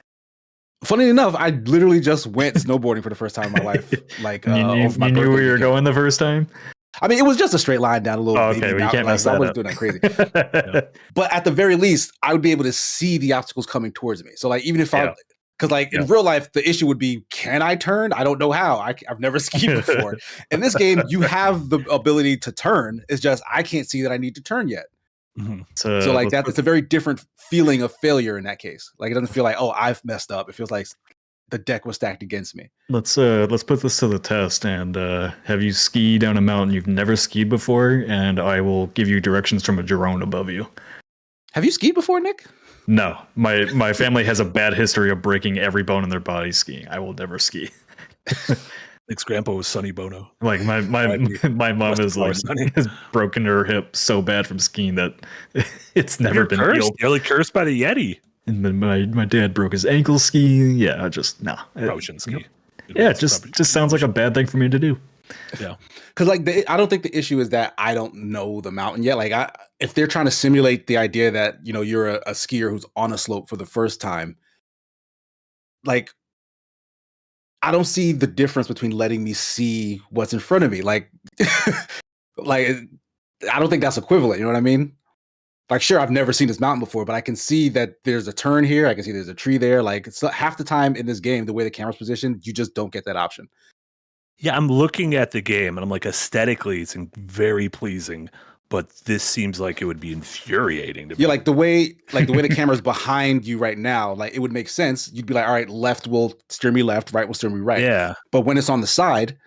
Funny enough, I literally just went snowboarding for the first time in my life. Like, you knew where you were going the first time? I mean, it was just a straight line down a little. Okay, well, you can't mess that up. I wasn't doing that crazy. But at the very least, I would be able to see the obstacles coming towards me. So like, even if because like in real life, the issue would be, can I turn? I don't know how. I've never skied before. In this game, you have the ability to turn. It's just, I can't see that I need to turn yet. Mm-hmm. So like that, it's a very different feeling of failure in that case. Like it doesn't feel like, oh, I've messed up. It feels like the deck was stacked against me. Let's put this to the test and have you ski down a mountain you've never skied before, and I will give you directions from a drone above you. Have you skied before, Nick? No, my family has a bad history of breaking every bone in their body skiing. I will never ski. Nick's grandpa was Sonny Bono. Like my mom has broken her hip so bad from skiing that it's never been healed. Nearly cursed by the Yeti. And then my dad broke his ankle skiing. Yeah, Probably shouldn't ski. Yeah, it just sounds like a bad thing for me to do. Yeah, because like I don't think the issue is that I don't know the mountain yet. Like if they're trying to simulate the idea that you're a skier who's on a slope for the first time, like I don't see the difference between letting me see what's in front of me. Like, like I don't think that's equivalent. You know what I mean? Like, sure, I've never seen this mountain before, but I can see that there's a turn here. I can see there's a tree there. Like, it's half the time in this game, the way the camera's positioned, you just don't get that option. Yeah, I'm looking at the game and I'm like, aesthetically, it's very pleasing, but this seems like it would be infuriating to me. Yeah, like the way the camera's behind you right now, like it would make sense. You'd be like, all right, left will steer me left, right will steer me right. Yeah. But when it's on the side,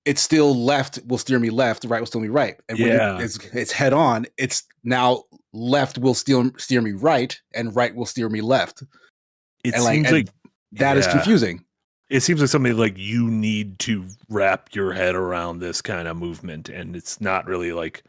it's still left will steer me left, right will steer me right. And when it's head on, it's now left will steer me right, and right will steer me left. It seems like that is confusing. It seems like something like you need to wrap your head around this kind of movement, and it's not really like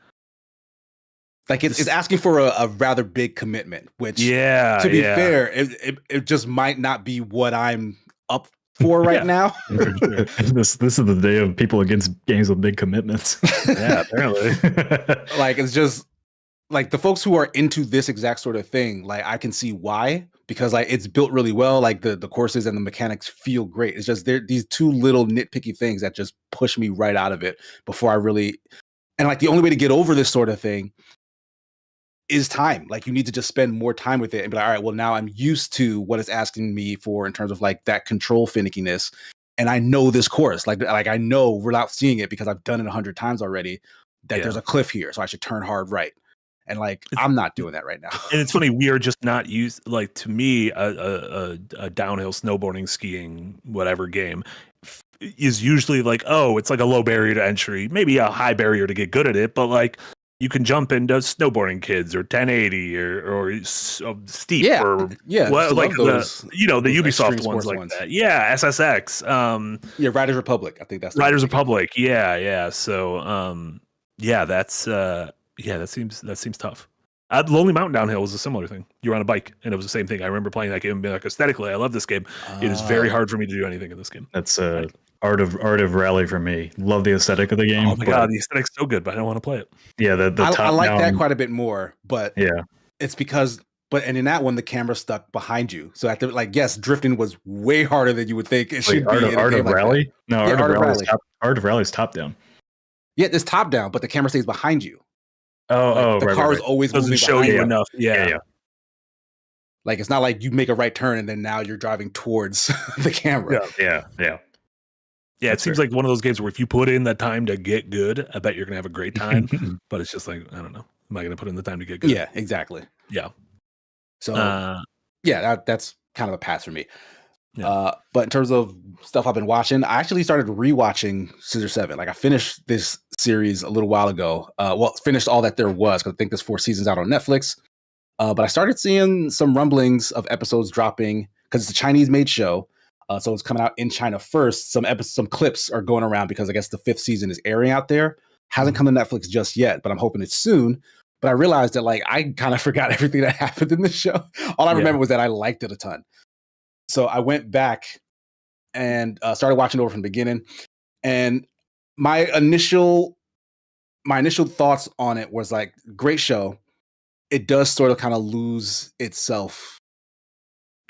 it's asking for a rather big commitment, which to be fair, it just might not be what I'm up for right now. This is the day of people against games with big commitments. Yeah, apparently. Like it's just like the folks who are into this exact sort of thing, like I can see why, because like it's built really well. Like the courses and the mechanics feel great. It's just these two little nitpicky things that just push me right out of it before I really. And like the only way to get over this sort of thing is time. Like you need to just spend more time with it and be like, all right, well now I'm used to what it's asking me for in terms of like that control finickiness. And I know this course, like I know without seeing it because I've done it 100 times already that there's a cliff here. So I should turn hard right. And like, I'm not doing that right now. And it's funny, we are just not used, like to me, a downhill snowboarding, skiing, whatever game is usually like, oh, it's like a low barrier to entry, maybe a high barrier to get good at it, but like you can jump into snowboarding kids or 1080 or steep or like those, the Ubisoft ones like that. Yeah, SSX. Riders Republic. I think that's Riders Republic. Yeah. So that seems tough. Lonely Mountain Downhill was a similar thing. You were on a bike, and it was the same thing. I remember playing that game and being like, aesthetically, I love this game. It is very hard for me to do anything in this game. That's art of rally for me. Love the aesthetic of the game. Oh my god, the aesthetic's so good, but I don't want to play it. Yeah, I like that quite a bit more, but yeah, it's because. And in that one, the camera stuck behind you. So at the yes, drifting was way harder than you would think it should be. Art of Rally? No, Art of Rally is top down. Yeah, it's top down, but the camera stays behind you. The car is always doesn't show you enough. Yeah. Like it's not like you make a right turn and then now you're driving towards the camera. Yeah. It seems like one of those games where if you put in the time to get good, I bet you're gonna have a great time. But it's just like, I don't know. Am I gonna put in the time to get good? Yeah, exactly. Yeah. So that's kind of a pass for me. Yeah. But in terms of stuff I've been watching, I actually started rewatching Scissor 7. Like I finished this series a little while ago. Finished all that there was because I think there's 4 seasons out on Netflix. But I started seeing some rumblings of episodes dropping because it's a Chinese-made show. So it's coming out in China first. Some clips are going around because I guess the 5th season is airing out there. Hasn't come to Netflix just yet, but I'm hoping it's soon. But I realized that like I kind of forgot everything that happened in the show. All I remember was that I liked it a ton. So I went back and started watching over from the beginning. And my initial thoughts on it was like, great show. It does sort of kind of lose itself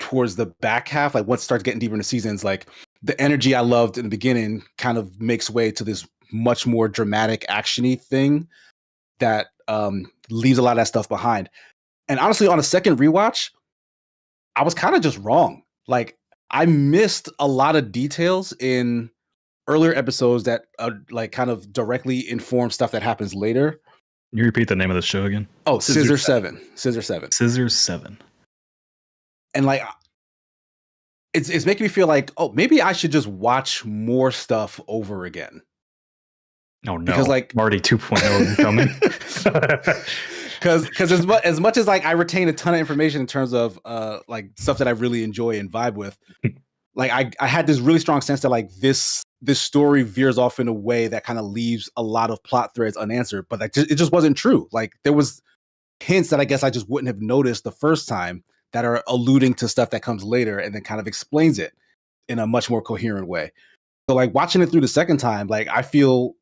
towards the back half. Like once it starts getting deeper into seasons, like the energy I loved in the beginning kind of makes way to this much more dramatic action-y thing that leaves a lot of that stuff behind. And honestly, on a second rewatch, I was kind of just wrong. Like I missed a lot of details in earlier episodes that like kind of directly inform stuff that happens later. Can you repeat the name of the show again? Oh, Scissor 7. Scissor 7. Scissor 7. And like it's making me feel like, oh, maybe I should just watch more stuff over again. Oh no, because like Marty 2.0 coming. Because as much as like I retain a ton of information in terms of like stuff that I really enjoy and vibe with, like I had this really strong sense that like this story veers off in a way that kind of leaves a lot of plot threads unanswered, but like it just wasn't true. Like there was hints that I guess I just wouldn't have noticed the first time that are alluding to stuff that comes later and then kind of explains it in a much more coherent way. So like watching it through the second time, like I feel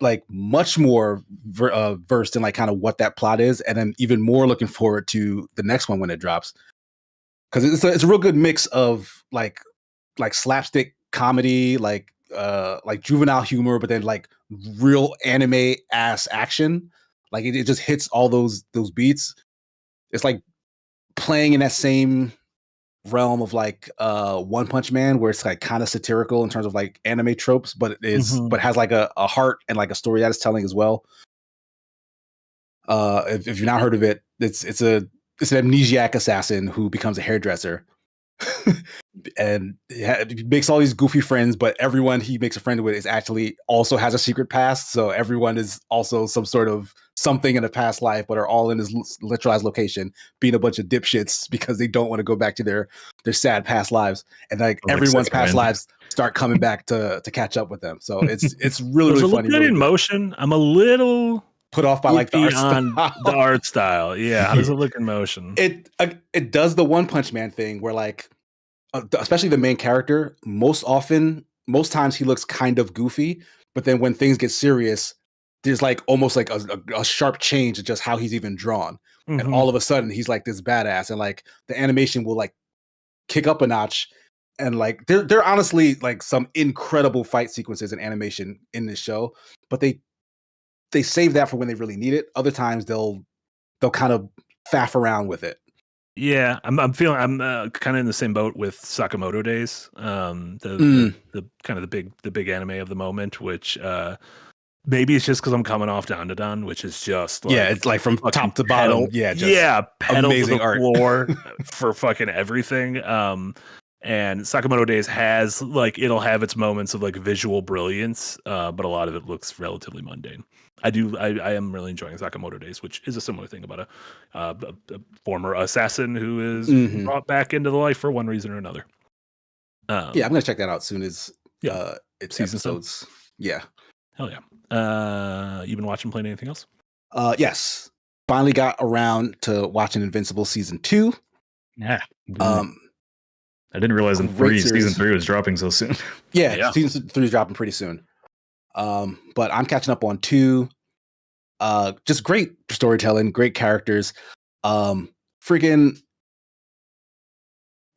like much more versed in like kind of what that plot is, and then even more looking forward to the next one when it drops, because it's a real good mix of like slapstick comedy, like juvenile humor, but then like real anime ass action. Like it just hits all those beats. It's like playing in that same realm of like One Punch Man, where it's like kind of satirical in terms of like anime tropes, but it is but has like a heart and like a story that it's telling as well. If you've not heard of it, it's an amnesiac assassin who becomes a hairdresser and he makes all these goofy friends, but everyone he makes a friend with is actually also has a secret past. So everyone is also some sort of something in a past life, but are all in this literalized location being a bunch of dipshits because they don't want to go back to their sad past lives. And like everyone's past lives start coming back to catch up with them. So it's really funny. Really in motion. I'm a little put off by like the art style. Yeah, how does it look in motion? It does the One Punch Man thing where like especially the main character, most times he looks kind of goofy, but then when things get serious, there's like almost like a sharp change in just how he's even drawn. And all of a sudden he's like this badass, and like the animation will like kick up a notch. And like there are honestly like some incredible fight sequences and animation in this show, but they they save that for when they really need it. Other times they'll kind of faff around with it. Yeah, I'm kind of in the same boat with Sakamoto Days, the kind of the big anime of the moment, which maybe it's just because I'm coming off Dandadan, which is just like, it's like from top to bottom, pedal amazing to the art. floor for fucking everything. And Sakamoto Days has like, it'll have its moments of like visual brilliance, but a lot of it looks relatively mundane. I am really enjoying Sakamoto Days, which is a similar thing about a former assassin who is brought back into the life for one reason or another. I'm gonna check that out soon as its episodes. Yeah. Hell yeah. You been watching, playing anything else? Yes. Finally got around to watching Invincible season 2. Yeah. I didn't realize season 3 was dropping so soon. Yeah. Season 3 is dropping pretty soon. But I'm catching up on 2. Just great storytelling, great characters. Freaking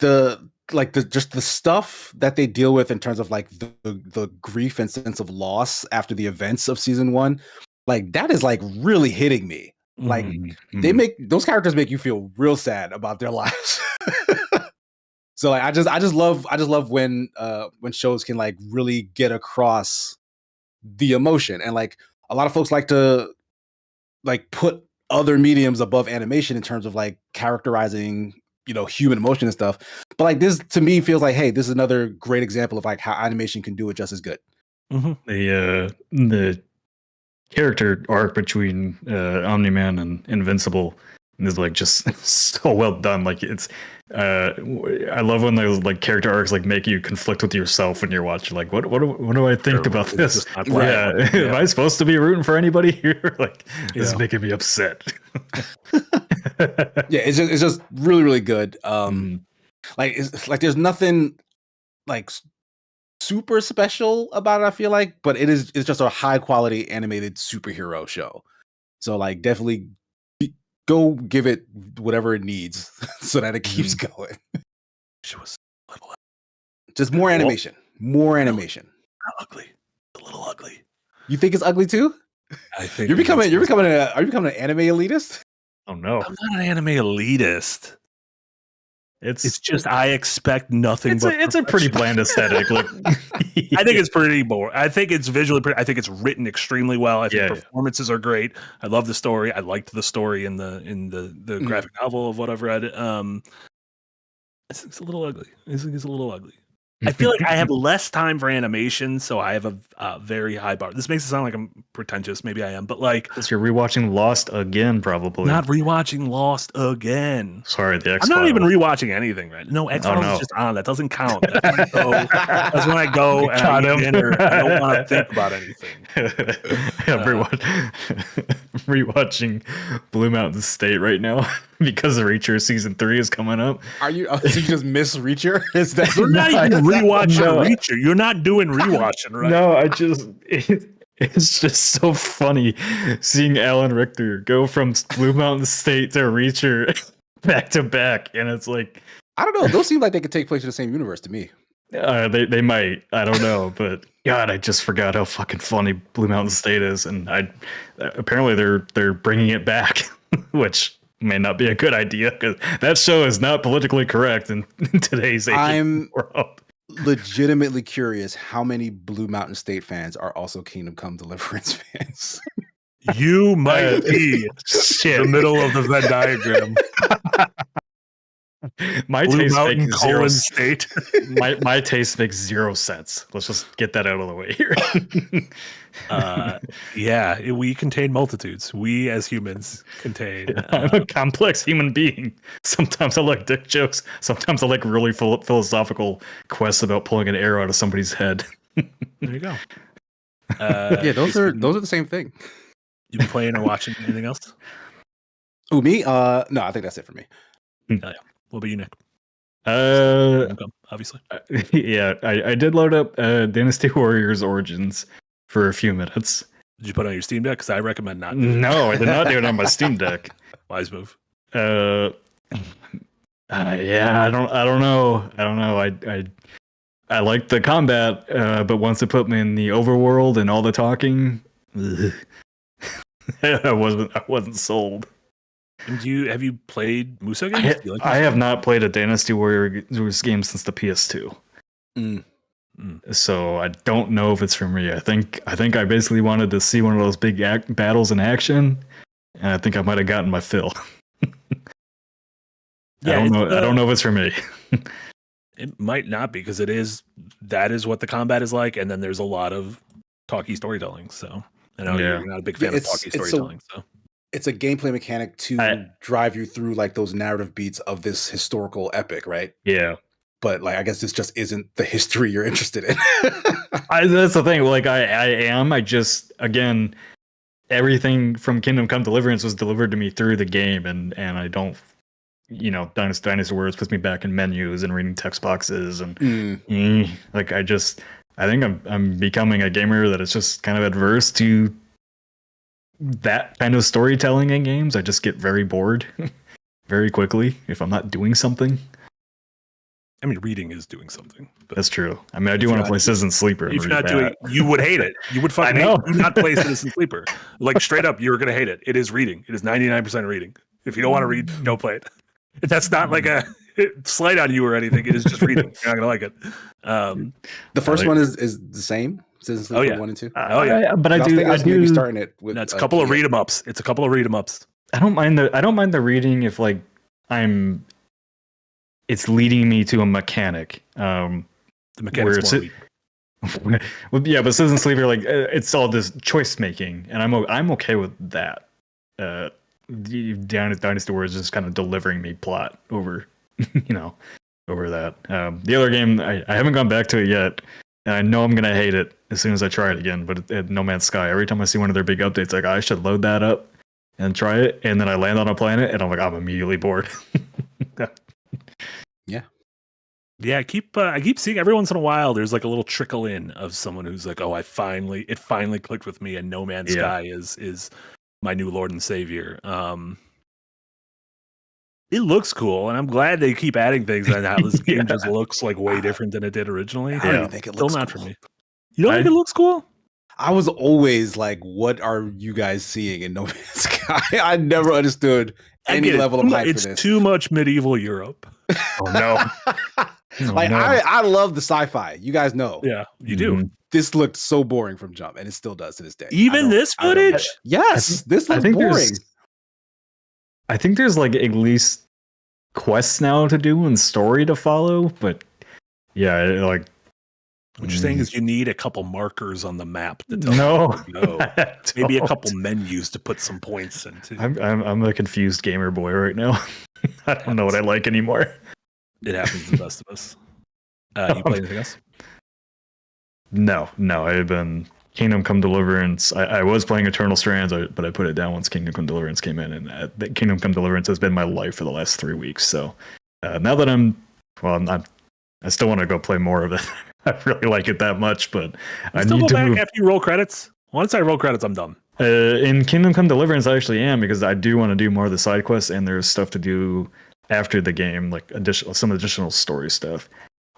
just the stuff that they deal with in terms of like the grief and sense of loss after the events of season 1, like that is like really hitting me. Like they make those characters make you feel real sad about their lives. So like I just love when shows can like really get across the emotion. And like a lot of folks like to like put other mediums above animation in terms of like characterizing, human emotion and stuff. But like this to me feels like, hey, this is another great example of like how animation can do it just as good. The character arc between Omni-Man and Invincible is like just so well done. Like it's I love when those like character arcs like make you conflict with yourself when you're watching. Like what do I think about this? Am I supposed to be rooting for anybody here? Like this is making me upset. It's just really, really good. Like it's like there's nothing like super special about it, I feel like, but it's just a high quality animated superhero show. So like definitely go give it whatever it needs so that it keeps going. She was a little just more animation. More animation. Ugly. A little ugly. You think it's ugly too? I think are you becoming an anime elitist? Oh no. I'm not an anime elitist. It's just I expect nothing but it's a pretty bland aesthetic. Like I think it's pretty boring. I think it's visually pretty. I think it's written extremely well. I think performances are great. I love the story. I liked the story in the graphic novel of what I've read. It's a little ugly. It's a little ugly. I feel like I have less time for animation, so I have a very high bar. This makes it sound like I'm pretentious. Maybe I am, but like you're rewatching Lost again, probably. Not rewatching Lost again. Sorry, the X. I'm not even rewatching anything, right? No, X-Files is just on. That doesn't count. That's when I go and I eat dinner. I don't want to think about anything. Rewatching Blue Mountain State right now because the Reacher season 3 is coming up. Are you? So you just miss Reacher? Is that you're not even rewatching Reacher? You're not doing rewatching, right? No, it's just so funny seeing Alan Richter go from Blue Mountain State to Reacher back to back, and it's like I don't know. Those seem like they could take place in the same universe to me. They might. I don't know, but God, I just forgot how fucking funny Blue Mountain State is, and apparently they're bringing it back, which may not be a good idea because that show is not politically correct in today's world. Legitimately curious how many Blue Mountain State fans are also Kingdom Come Deliverance fans. You might be the middle of the Venn diagram. My Blue taste Mountain makes zero State. my taste makes zero sense. Let's just get that out of the way here. We contain multitudes. We as humans contain. I'm a complex human being. Sometimes I like dick jokes. Sometimes I like really philosophical quests about pulling an arrow out of somebody's head. There you go. Those are the same thing. You been playing or watching anything else? Oh, me? No, I think that's it for me. What about you, Nick? Obviously. Yeah, I did load up Dynasty Warriors Origins for a few minutes. Did you put it on your Steam Deck? Because I recommend not. No, I did not do it on my Steam Deck. Wise move. I don't know. I like the combat, but once it put me in the overworld and all the talking, I wasn't sold. And have you played Muso games? I have not played a Dynasty Warriors game since the PS2. So I don't know if it's for me. I think I basically wanted to see one of those big battles in action, and I think I might have gotten my fill. Yeah, I don't know if it's for me. It might not be, because that is what the combat is like, and then there's a lot of talky storytelling. So I know you're not a big fan of talky storytelling. So it's a gameplay mechanic to drive you through like those narrative beats of this historical epic, right? Yeah. But like, I guess this just isn't the history you're interested in. That's the thing. Like I am. I just, again, everything from Kingdom Come Deliverance was delivered to me through the game, and I don't, Dynasty Warriors puts me back in menus and reading text boxes, and like I think I'm becoming a gamer that is just kind of adverse to that kind of storytelling in games. I just get very bored very quickly if I'm not doing something. I mean, reading is doing something. That's true. I mean, I do want to play Citizen Sleeper. If you're not doing, you would hate it. You would fucking hate it. Do not play Citizen Sleeper. Like, straight up, you're going to hate it. It is reading. It is 99% reading. If you don't want to read, don't play it. That's not like a slight on you or anything. It is just reading. You're not going to like it. The first one is the same. Citizen Sleeper 1 and 2. But I do maybe starting it with. That's a couple of read 'em ups. It's a couple of read 'em ups. I don't mind the reading if like it's leading me to a mechanic. The mechanic's more well, yeah, but Citizen Sleeper, like it's all this choice making, and I'm okay with that. Dynasty Warriors is just kind of delivering me plot over, over that. The other game, I haven't gone back to it yet, and I know I'm gonna hate it as soon as I try it again. But at No Man's Sky, every time I see one of their big updates, like I should load that up and try it, and then I land on a planet, and I'm immediately bored. Yeah, I keep seeing every once in a while there's like a little trickle in of someone who's like, oh, it finally clicked with me, and No Man's Sky is my new Lord and Savior. It looks cool, and I'm glad they keep adding things, and how this game just looks like way different than it did originally. I don't even think it looks still not cool. for me. You don't think it looks cool? I was always like, what are you guys seeing in No Man's Sky? I never understood any level of hype for this. It's too much medieval Europe. Oh no. I love the sci-fi. You guys know. Yeah, you do. This looked so boring from jump, and it still does to this day. Even this footage? Yes, this looks boring. I think there's like at least quests now to do and story to follow, but yeah, like what you're saying is you need a couple markers on the map that maybe a couple menus to put some points into. I'm a confused gamer boy right now. I don't know what I like anymore. It happens to the best of us. You play anything else? No. I had been Kingdom Come Deliverance. I was playing Eternal Strands, but I put it down once Kingdom Come Deliverance came in, and Kingdom Come Deliverance has been my life for the last 3 weeks. So now that I still want to go play more of it. I really like it that much, but I need to move. After you roll credits. Once I roll credits, I'm done. In Kingdom Come Deliverance, I actually am, because I do want to do more of the side quests, and there's stuff to do after the game, like some additional story stuff.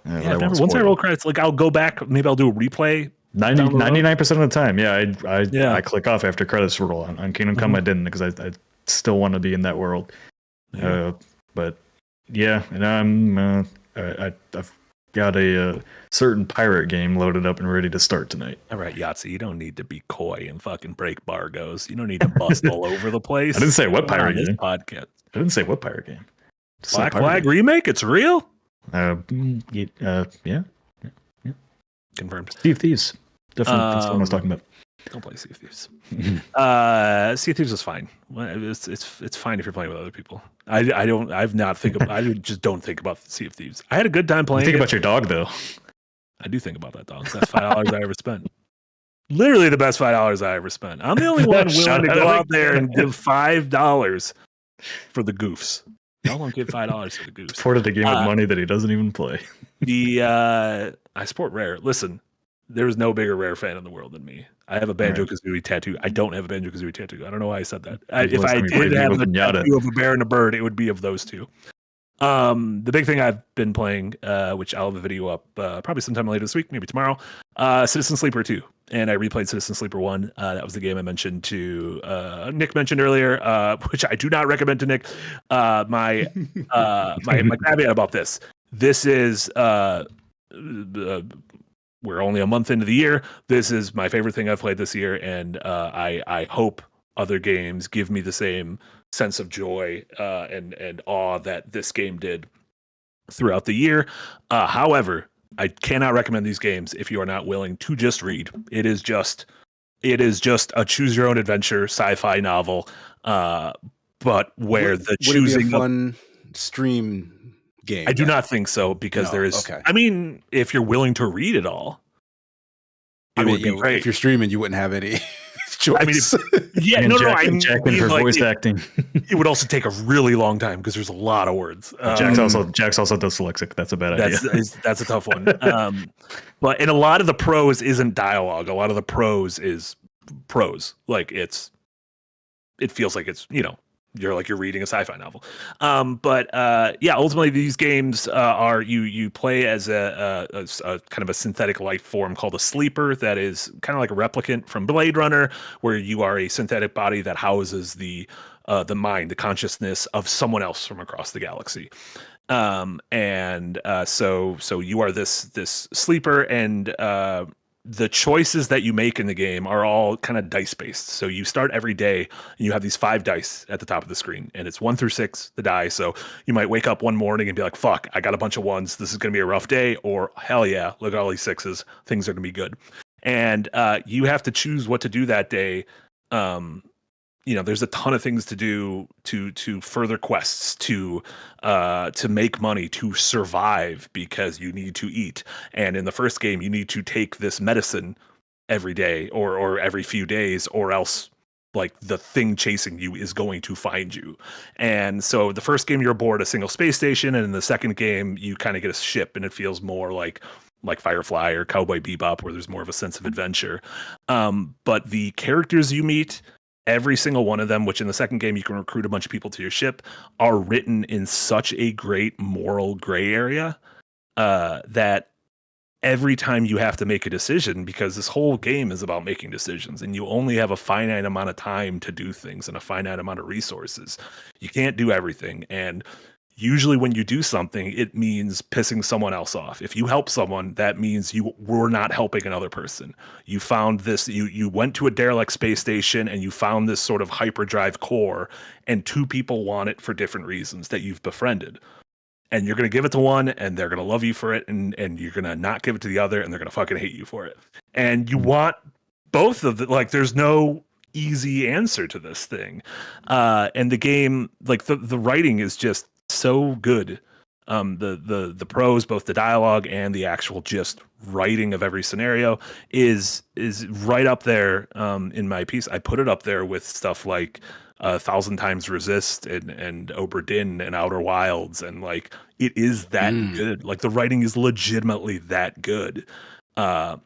Once I roll credits, like I'll go back, maybe I'll do a replay. 99% of the time, I click off after credits roll. On Kingdom Come, I didn't, because I still want to be in that world. But yeah, and I've got a certain pirate game loaded up and ready to start tonight. All right, Yahtzee, you don't need to be coy and fucking break bargoes. You don't need to bust all over the place. I didn't say what pirate game. Podcast. I didn't say what pirate game. Black Flag remake? It's real? Yeah. Confirmed. Sea of Thieves. Definitely that's what I was talking about. Don't play Sea of Thieves. Sea of Thieves is fine. It's fine if you're playing with other people. I just don't think about Sea of Thieves. I had a good time playing. Think about your dog though. I do think about that dog. That's $5 I ever spent. Literally the best $5 I ever spent. I'm the only one willing to go out there and give $5 for the goofs. Y'all don't give $5 for the goofs. Supported a game with money that he doesn't even play. I support Rare. Listen, there's no bigger Rare fan in the world than me. I have a Banjo-Kazooie tattoo. I don't have a Banjo-Kazooie tattoo. I don't know why I said that. If I did have a tattoo of a bear and a bird, it would be of those two. The big thing I've been playing, which I'll have a video up probably sometime later this week, maybe tomorrow, Citizen Sleeper 2. And I replayed Citizen Sleeper 1. That was the game I mentioned to Nick mentioned earlier, which I do not recommend to Nick. My caveat about this. This is we're only a month into the year. This is my favorite thing I've played this year, and I hope other games give me the same sense of joy and awe that this game did throughout the year. However, I cannot recommend these games if you are not willing to just read. It is just a choose your own adventure sci-fi novel, but where the choosing would it be a fun stream game? I do not think so, because there is. Okay. I mean, if you're willing to read it all, it would be great. If you're streaming, you wouldn't have any choice. I mean, Jack for voice acting. It would also take a really long time because there's a lot of words. Jack's also dyslexic. That's a bad idea. That's a tough one. And a lot of the prose isn't dialogue. A lot of the prose is prose. Like it feels like it's, you're reading a sci-fi novel. Ultimately these games are you play as a kind of a synthetic life form called a sleeper that is kind of like a replicant from Blade Runner, where you are a synthetic body that houses the mind, the consciousness of someone else from across the galaxy. So you are this sleeper, and the choices that you make in the game are all kind of dice based. So you start every day and you have these 5 dice at the top of the screen, and it's 1 through 6, the die. So you might wake up one morning and be like, fuck, I got a bunch of 1s. This is going to be a rough day. Or hell yeah, look at all these 6s. Things are going to be good. And you have to choose what to do that day. There's a ton of things to do to further quests, to make money, to survive, because you need to eat. And in the first game, you need to take this medicine every day or every few days, or else like the thing chasing you is going to find you. And so the first game, you're aboard a single space station, and in the second game, you kind of get a ship, and it feels more like Firefly or Cowboy Bebop, where there's more of a sense of adventure. But the characters you meet, every single one of them, which in the second game you can recruit a bunch of people to your ship, are written in such a great moral gray area that every time you have to make a decision, because this whole game is about making decisions, and you only have a finite amount of time to do things and a finite amount of resources. You can't do everything. And usually when you do something, it means pissing someone else off. If you help someone, that means you were not helping another person. You found this, you went to a derelict space station and you found this sort of hyperdrive core, and 2 people want it for different reasons that you've befriended. And you're going to give it to one, and they're going to love you for it, and you're going to not give it to the other, and they're going to fucking hate you for it. And you want both of the, like, there's no easy answer to this thing. And the game, like the writing is just so good. The prose, both the dialogue and the actual just writing of every scenario is right up there. In my piece, I put it up there with stuff like 1,000 Times Resist and Obra Dinn and Outer Wilds, and like it is that good. Like the writing is legitimately that good. And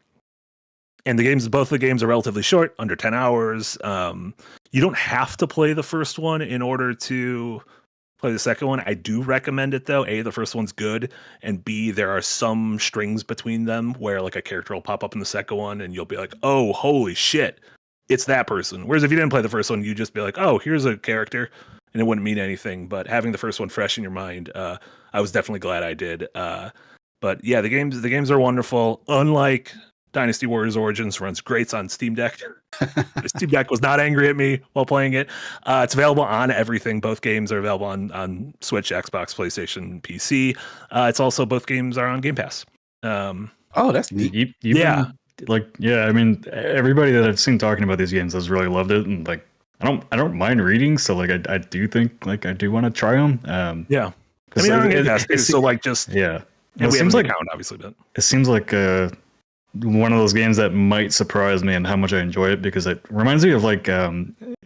both the games are relatively short, under 10 hours. You don't have to play the first one in order to play the second one. I do recommend it though. A, the first one's good, and B, there are some strings between them where like a character will pop up in the second one and you'll be like, oh, holy shit, it's that person. Whereas if you didn't play the first one, you'd just be like, oh, here's a character, and it wouldn't mean anything. But having the first one fresh in your mind, I was definitely glad I did. But yeah, the games are wonderful. Unlike Dynasty Warriors Origins, runs great on Steam Deck. Steam Deck was not angry at me while playing it. It's available on everything. Both games are available on Switch, Xbox, PlayStation, PC. It's also, both games are on Game Pass. Oh, that's neat. I mean, everybody that I've seen talking about these games has really loved it, and like I don't mind reading, so like I do think like I do want to try them. I mean, on Game Pass, so like just yeah. It seems like account, obviously, but it seems like one of those games that might surprise me and how much I enjoy it, because it reminds me of like a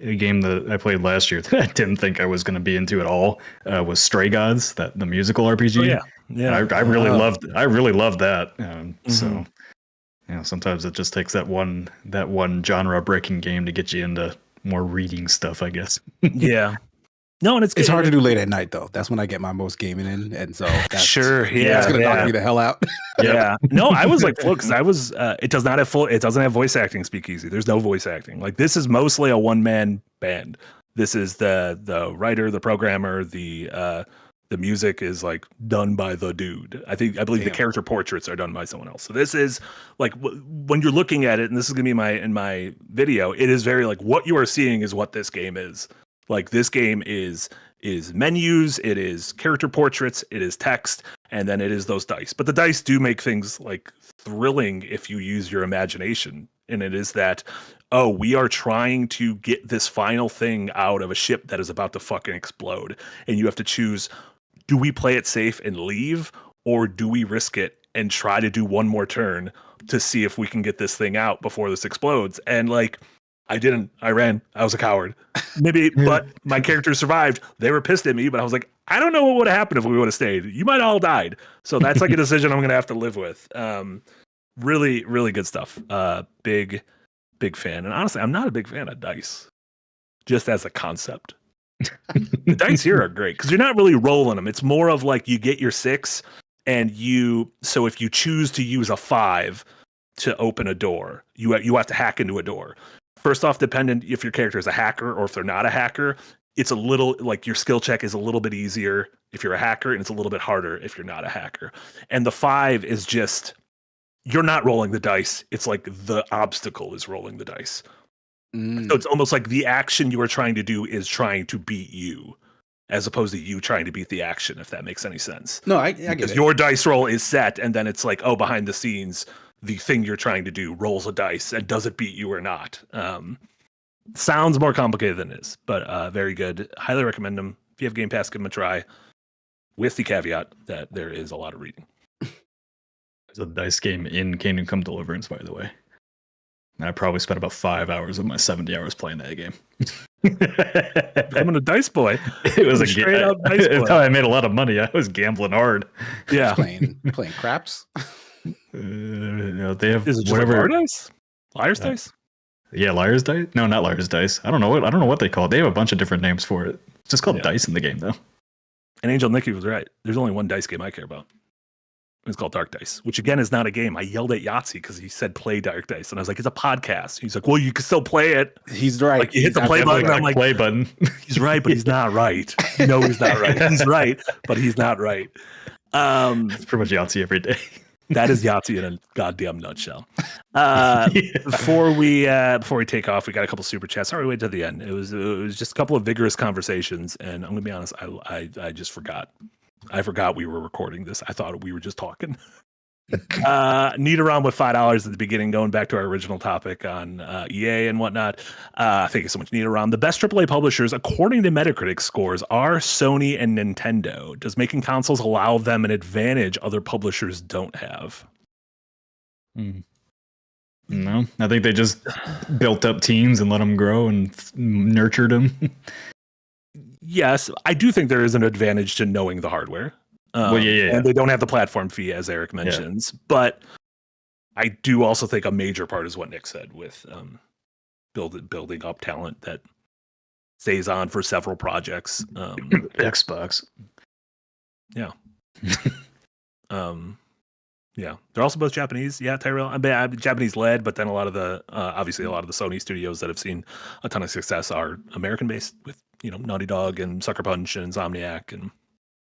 game that I played last year that I didn't think I was going to be into at all. Was Stray Gods, the musical RPG. Oh, yeah. I really loved that. So sometimes it just takes that one genre breaking game to get you into more reading stuff, I guess. Yeah, No, and it's hard to do late at night though. That's when I get my most gaming in, and so that's, it's gonna knock me the hell out. Yeah, no, I was like, look, because I was. It doesn't have voice acting. Speakeasy. There's no voice acting. Like this is mostly a one man band. This is the writer, the programmer, the music is like done by the dude. I believe the character portraits are done by someone else. So this is like when you're looking at it, and this is gonna be in my video. It is very like what you are seeing is what this game is. Like this game is menus, it is character portraits, it is text, and then it is those dice. But the dice do make things like thrilling if you use your imagination. And it is that, oh, we are trying to get this final thing out of a ship that is about to fucking explode. And you have to choose, do we play it safe and leave, or do we risk it and try to do one more turn to see if we can get this thing out before this explodes? And like, I didn't. I ran. I was a coward. Maybe, but my character survived. They were pissed at me, but I was like, I don't know what would have happened if we would have stayed. You might all died. So that's like a decision I'm going to have to live with. Really, really good stuff. Big fan. And honestly, I'm not a big fan of dice, just as a concept. The dice here are great because you're not really rolling them. It's more of like you get your 6, and so if you choose to use a 5 to open a door, you have to hack into a door. First off, dependent if your character is a hacker or if they're not a hacker, it's a little like your skill check is a little bit easier if you're a hacker, and it's a little bit harder if you're not a hacker. And the 5 is just, you're not rolling the dice. It's like the obstacle is rolling the dice. So it's almost like the action you are trying to do is trying to beat you, as opposed to you trying to beat the action, if that makes any sense. No, I get it. Your dice roll is set, and then it's like, oh, behind the scenes, the thing you're trying to do rolls a dice, and does it beat you or not? Sounds more complicated than it is, but very good. Highly recommend them. If you have Game Pass, give them a try, with the caveat that there is a lot of reading. There's a dice game in Kingdom Come Deliverance, by the way. And I probably spent about 5 hours of my 70 hours playing that game. Becoming a dice boy. It was a straight out dice boy. It's how I made a lot of money. I was gambling hard. Yeah. Playing craps. They have Is it just whatever dice? Liar's dice? Yeah, Liar's Dice? No, not Liar's Dice. I don't know what they call it. They have a bunch of different names for it. It's just called dice in the game, though. And Angel Nicky was right. There's only one dice game I care about. It's called Dark Dice, which again is not a game. I yelled at Yahtzee because he said play Dark Dice, and I was like, it's a podcast. He's like, well, you can still play it. He's right. Like you hit the play button. I'm like, play button. He's right, but he's not right. No, he's not right. He's right, but he's not right. It's pretty much Yahtzee every day. That is Yahtzee in a goddamn nutshell. Before we take off, we got a couple super chats. Sorry, we waited to the end. It was just a couple of vigorous conversations, and I'm gonna be honest, I just forgot. I forgot we were recording this. I thought we were just talking. Need around with $5 at the beginning, going back to our original topic on EA and whatnot. Thank you so much, Need around. The best AAA publishers, according to Metacritic scores, are Sony and Nintendo. Does making consoles allow them an advantage other publishers don't have? No, I think they just built up teams and let them grow and nurtured them. Yes, I do think there is an advantage to knowing the hardware. And they don't have the platform fee, as Eric mentions. But I do also think a major part is what Nick said with building up talent that stays on for several projects. Xbox. Yeah. Yeah. They're also both Japanese. Yeah, Tyrell. I mean, Japanese led, but then obviously a lot of the Sony studios that have seen a ton of success are American based with, Naughty Dog and Sucker Punch and Insomniac. And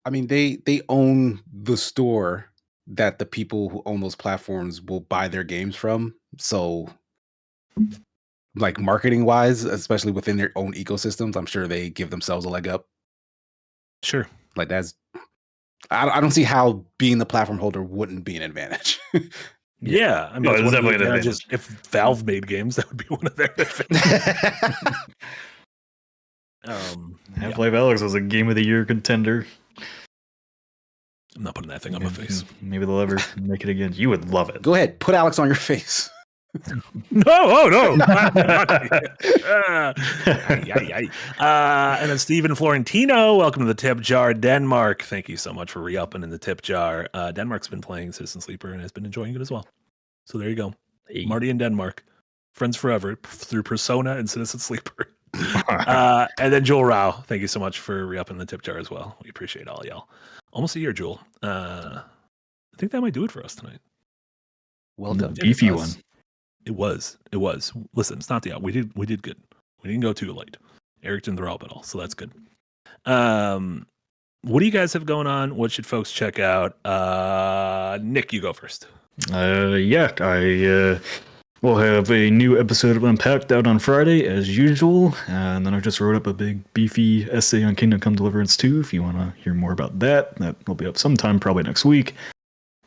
I mean, they own the store that the people who own those platforms will buy their games from. So, like marketing wise, especially within their own ecosystems, I'm sure they give themselves a leg up. Sure. Like I don't see how being the platform holder wouldn't be an advantage. Yeah, I mean, it's definitely an advantage. If Valve made games, that would be one of their advantages. Half-Life Alyx was a Game of the Year contender. I'm not putting that thing on my face. Maybe they'll ever make it again. You would love it. Go ahead, put Alex on your face. No. And then Steven Florentino, welcome to the Tip Jar, Denmark. Thank you so much for re-upping in the Tip Jar. Denmark's been playing Citizen Sleeper and has been enjoying it as well. So there you go. Hey. Marty in Denmark. Friends forever through Persona and Citizen Sleeper. And then Jewel Rao, thank you so much for re-upping the tip jar as well. We appreciate all y'all. Almost a year, Jewel. I think that might do it for us tonight. Well done. Beefy one. It was. Listen, it's not the out. We did good. We didn't go too late. Eric didn't throw up at all, so that's good. What do you guys have going on? What should folks check out? Nick, you go first. I will have a new episode of Unpacked out on Friday, as usual. And then I just wrote up a big, beefy essay on Kingdom Come Deliverance 2. If you want to hear more about that, that will be up sometime, probably next week.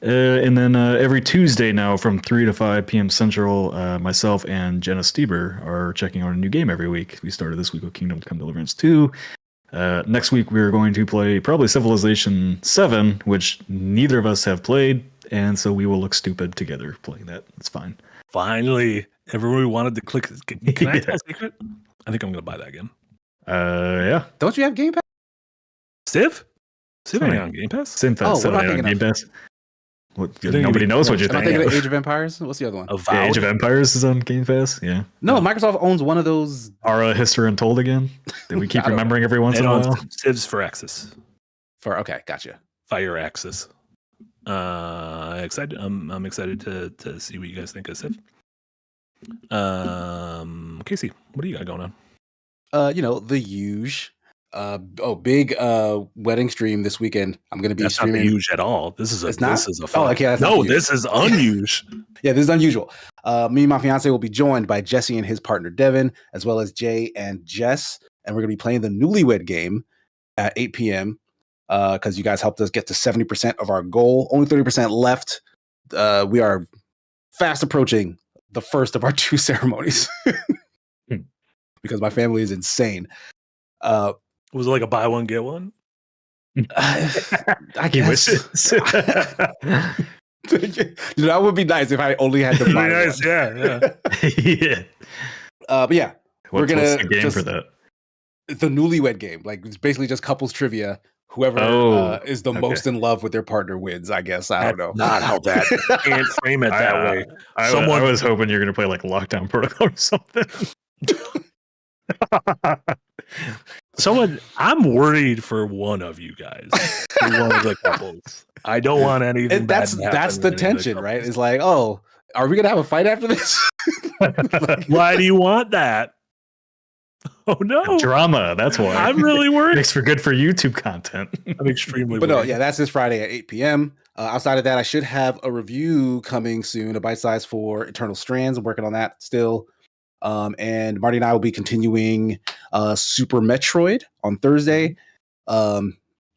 And then every Tuesday now from 3 to 5 p.m. Central, myself and Jenna Stieber are checking out a new game every week. We started this week with Kingdom Come Deliverance 2. Next week, we're going to play probably Civilization 7, which neither of us have played. And so we will look stupid together playing that. It's fine. Finally, everyone wanted to click. Can I tell a secret? I think I'm going to buy that game. Yeah. Don't you have Game Pass? Civ ain't on Game Pass? Civ Oh, what am I on thinking Game of? Pass. Nobody knows what you're Am I thinking thinking of. of Age of Empires? What's the other one? Age of Empires is on Game Pass, yeah. No, Microsoft owns one of those. Aura History Untold again? That we keep remembering every once in a while? Civs for Axis. Okay, gotcha. Fire Axis. Excited. I'm excited to see what you guys think of Civ. Casey, what do you got going on? The huge. Big wedding stream this weekend. I'm going to be That's streaming. Not the huge at all. This is a. It's not? This is a. Fun. Oh, okay. That's no, not this is unusual. Yeah, this is unusual. Me and my fiance will be joined by Jesse and his partner Devin, as well as Jay and Jess, and we're going to be playing the Newlywed Game at 8 p.m. Because you guys helped us get to 70% of our goal. Only 30% left. We are fast approaching the first of our 2 ceremonies because my family is insane. Was it like a buy one get one? I guess. That would be nice if I only had to buy nice, one. Yeah. But yeah, we're gonna what's the game for that? The Newlywed Game. Like it's basically just couples trivia. Whoever is the most in love with their partner wins. I guess I don't know. Not how that. Can't frame it that way. I was hoping you're gonna play like Lockdown Protocol or something. I'm worried for one of you guys. For one of the couples. I don't want anything. And that's the tension, right? It's like, oh, are we gonna have a fight after this? Why do you want that? Oh no, drama. That's why I'm really worried. Makes for good for YouTube content. I'm extremely. But no, that's this Friday at 8 p.m. Outside of that, I should have a review coming soon, a bite size for Eternal Strands. I'm working on that still. And Marty and I will be continuing Super Metroid on Thursday. Having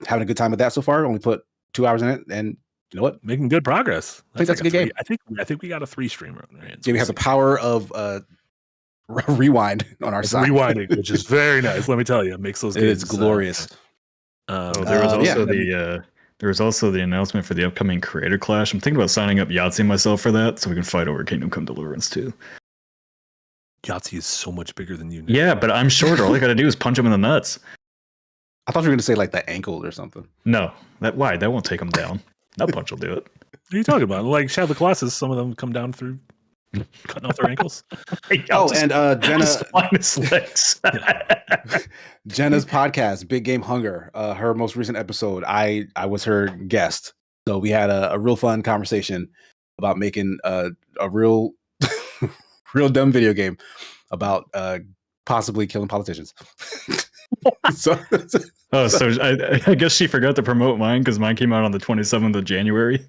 a good time with that so far. Only put 2 hours in it, and you know what? Making good progress. I think that's like a good game. I think we got a 3 streamer on our hands. Yeah, we have the power of rewind on our side. Rewinding, which is very nice. Let me tell you, it makes those games. It's glorious. There was also the announcement for the upcoming Creator Clash. I'm thinking about signing up Yahtzee myself for that, so we can fight over Kingdom Come Deliverance 2. Yahtzee is so much bigger than you. Nick. Yeah, but I'm shorter. All I got to do is punch him in the nuts. I thought you were going to say like the ankle or something. No, that won't take him down. That punch will do it. What are you talking about? Like Shadow of the Colossus, some of them come down through cutting off their ankles. And Jenna, legs. Jenna's podcast, Big Game Hunger. Her most recent episode, I was her guest, so we had a real fun conversation about making a real dumb video game about possibly killing politicians. So I guess she forgot to promote mine because mine came out on the 27th of January.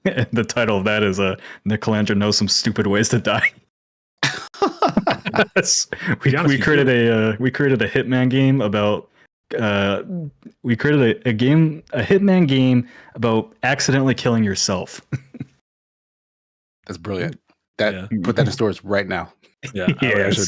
The title of that is Nick Calandra knows some stupid ways to die. we created a Hitman game about we created a Hitman game about accidentally killing yourself. That's brilliant. Put that in stores right now. Yeah, I would actually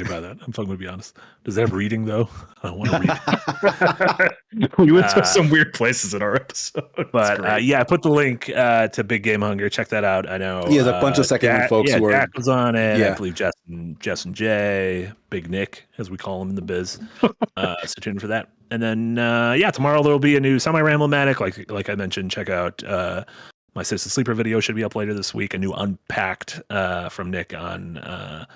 buy that. I'm fucking gonna be honest. Does it have reading though? I don't want to read. We went to some weird places in our episode. But I put the link to Big Game Hunger. Check that out. I know. Yeah, there's a bunch of second folks who are. Jack was on it. Yeah. I believe Jess and Jay, Big Nick, as we call him in the biz. So tune in for that. And then tomorrow there will be a new semi-Ramblematic. Like I mentioned, check out my Citizen Sleeper video should be up later this week. A new Unpacked from Nick on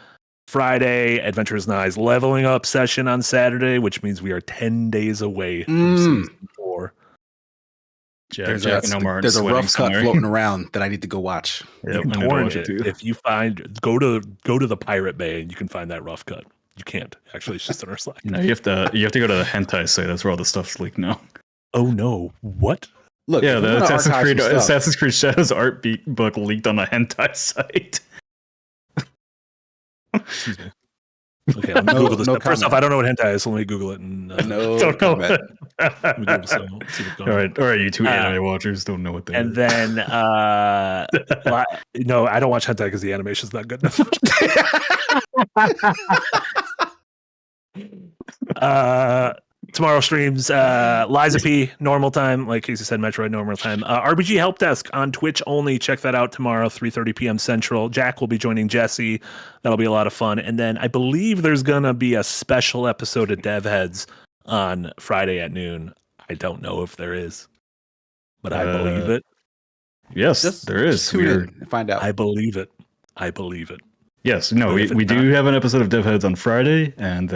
Friday, Adventurers and I's leveling up session on Saturday, which means we are 10 days away from season 4. There's a rough cut floating around that I need to go watch. You can torrent it. If you go to the Pirate Bay and you can find that rough cut. You can't. Actually, it's just on our Slack. No, you have to go to the hentai site. That's where all the stuff's leaked now. Oh no! What? Look, yeah, the Assassin's Creed Shadows art book leaked on the hentai site. Excuse me. Okay, let me Google this. First off, I don't know what hentai is, so let me Google it. And don't know. All right, you two anime watchers don't know what that is. And then, no, I don't watch hentai because the animation's not good enough. Tomorrow streams Liza P normal time, like Casey said, Metroid normal time. RBG Help Desk on Twitch only. Check that out tomorrow, 3:30 p.m. Central. Jack will be joining Jesse. That'll be a lot of fun. And then I believe there's gonna be a special episode of Dev Heads on Friday at noon. I don't know if there is, but I believe it. Yes, there is. Tune in and find out. I believe it. Yes, no, we do have an episode of Dev Heads on Friday, and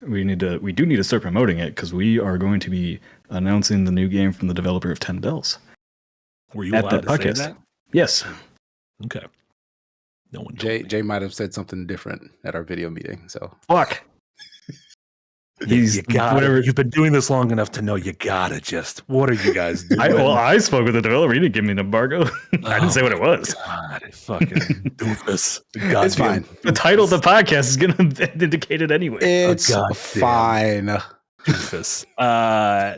we do need to start promoting it because we are going to be announcing the new game from the developer of 10 Bells. Were you allowed to say that? Yes. Okay. No one. Jay might have said something different at our video meeting. So fuck. You've been doing this long enough to know you gotta just. What are you guys doing? I spoke with the developer. He didn't give me an embargo. I didn't say what it was. God, fucking doofus. It's fine. The title of the podcast is going to indicate it anyway. It's fine. Doofus.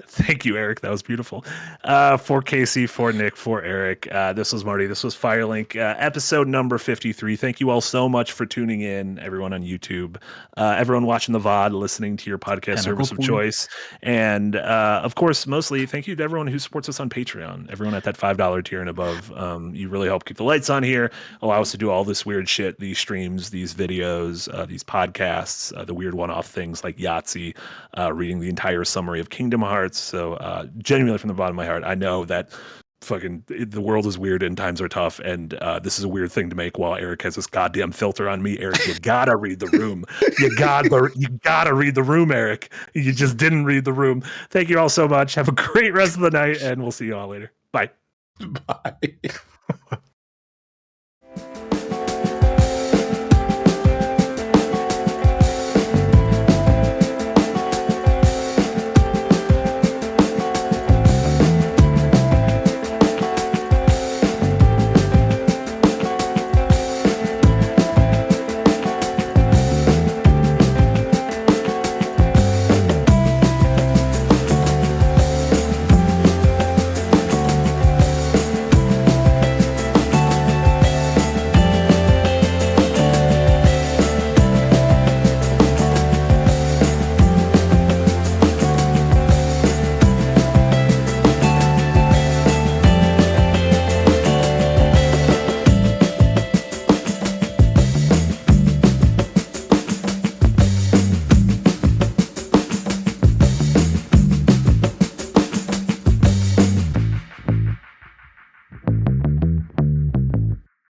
Thank you, Eric. That was beautiful. For Casey, for Nick, for Eric. This was Marty. This was Firelink, episode number 53. Thank you all so much for tuning in, everyone on YouTube, everyone watching the VOD, listening to your podcast service of choice. And of course, mostly thank you to everyone who supports us on Patreon, everyone at that $5 tier and above. You really help keep the lights on here, allow us to do all this weird shit, these streams, these videos, these podcasts, the weird one-off things like Yahtzee, reading the entire summary of Kingdom Hearts. So genuinely from the bottom of my heart, I know that the world is weird and times are tough, and this is a weird thing to make while Eric has this goddamn filter on me. Eric, you gotta read the room. You gotta read the room, Eric. You just didn't read the room. Thank you all so much. Have a great rest of the night, and we'll see you all later. Bye. Bye.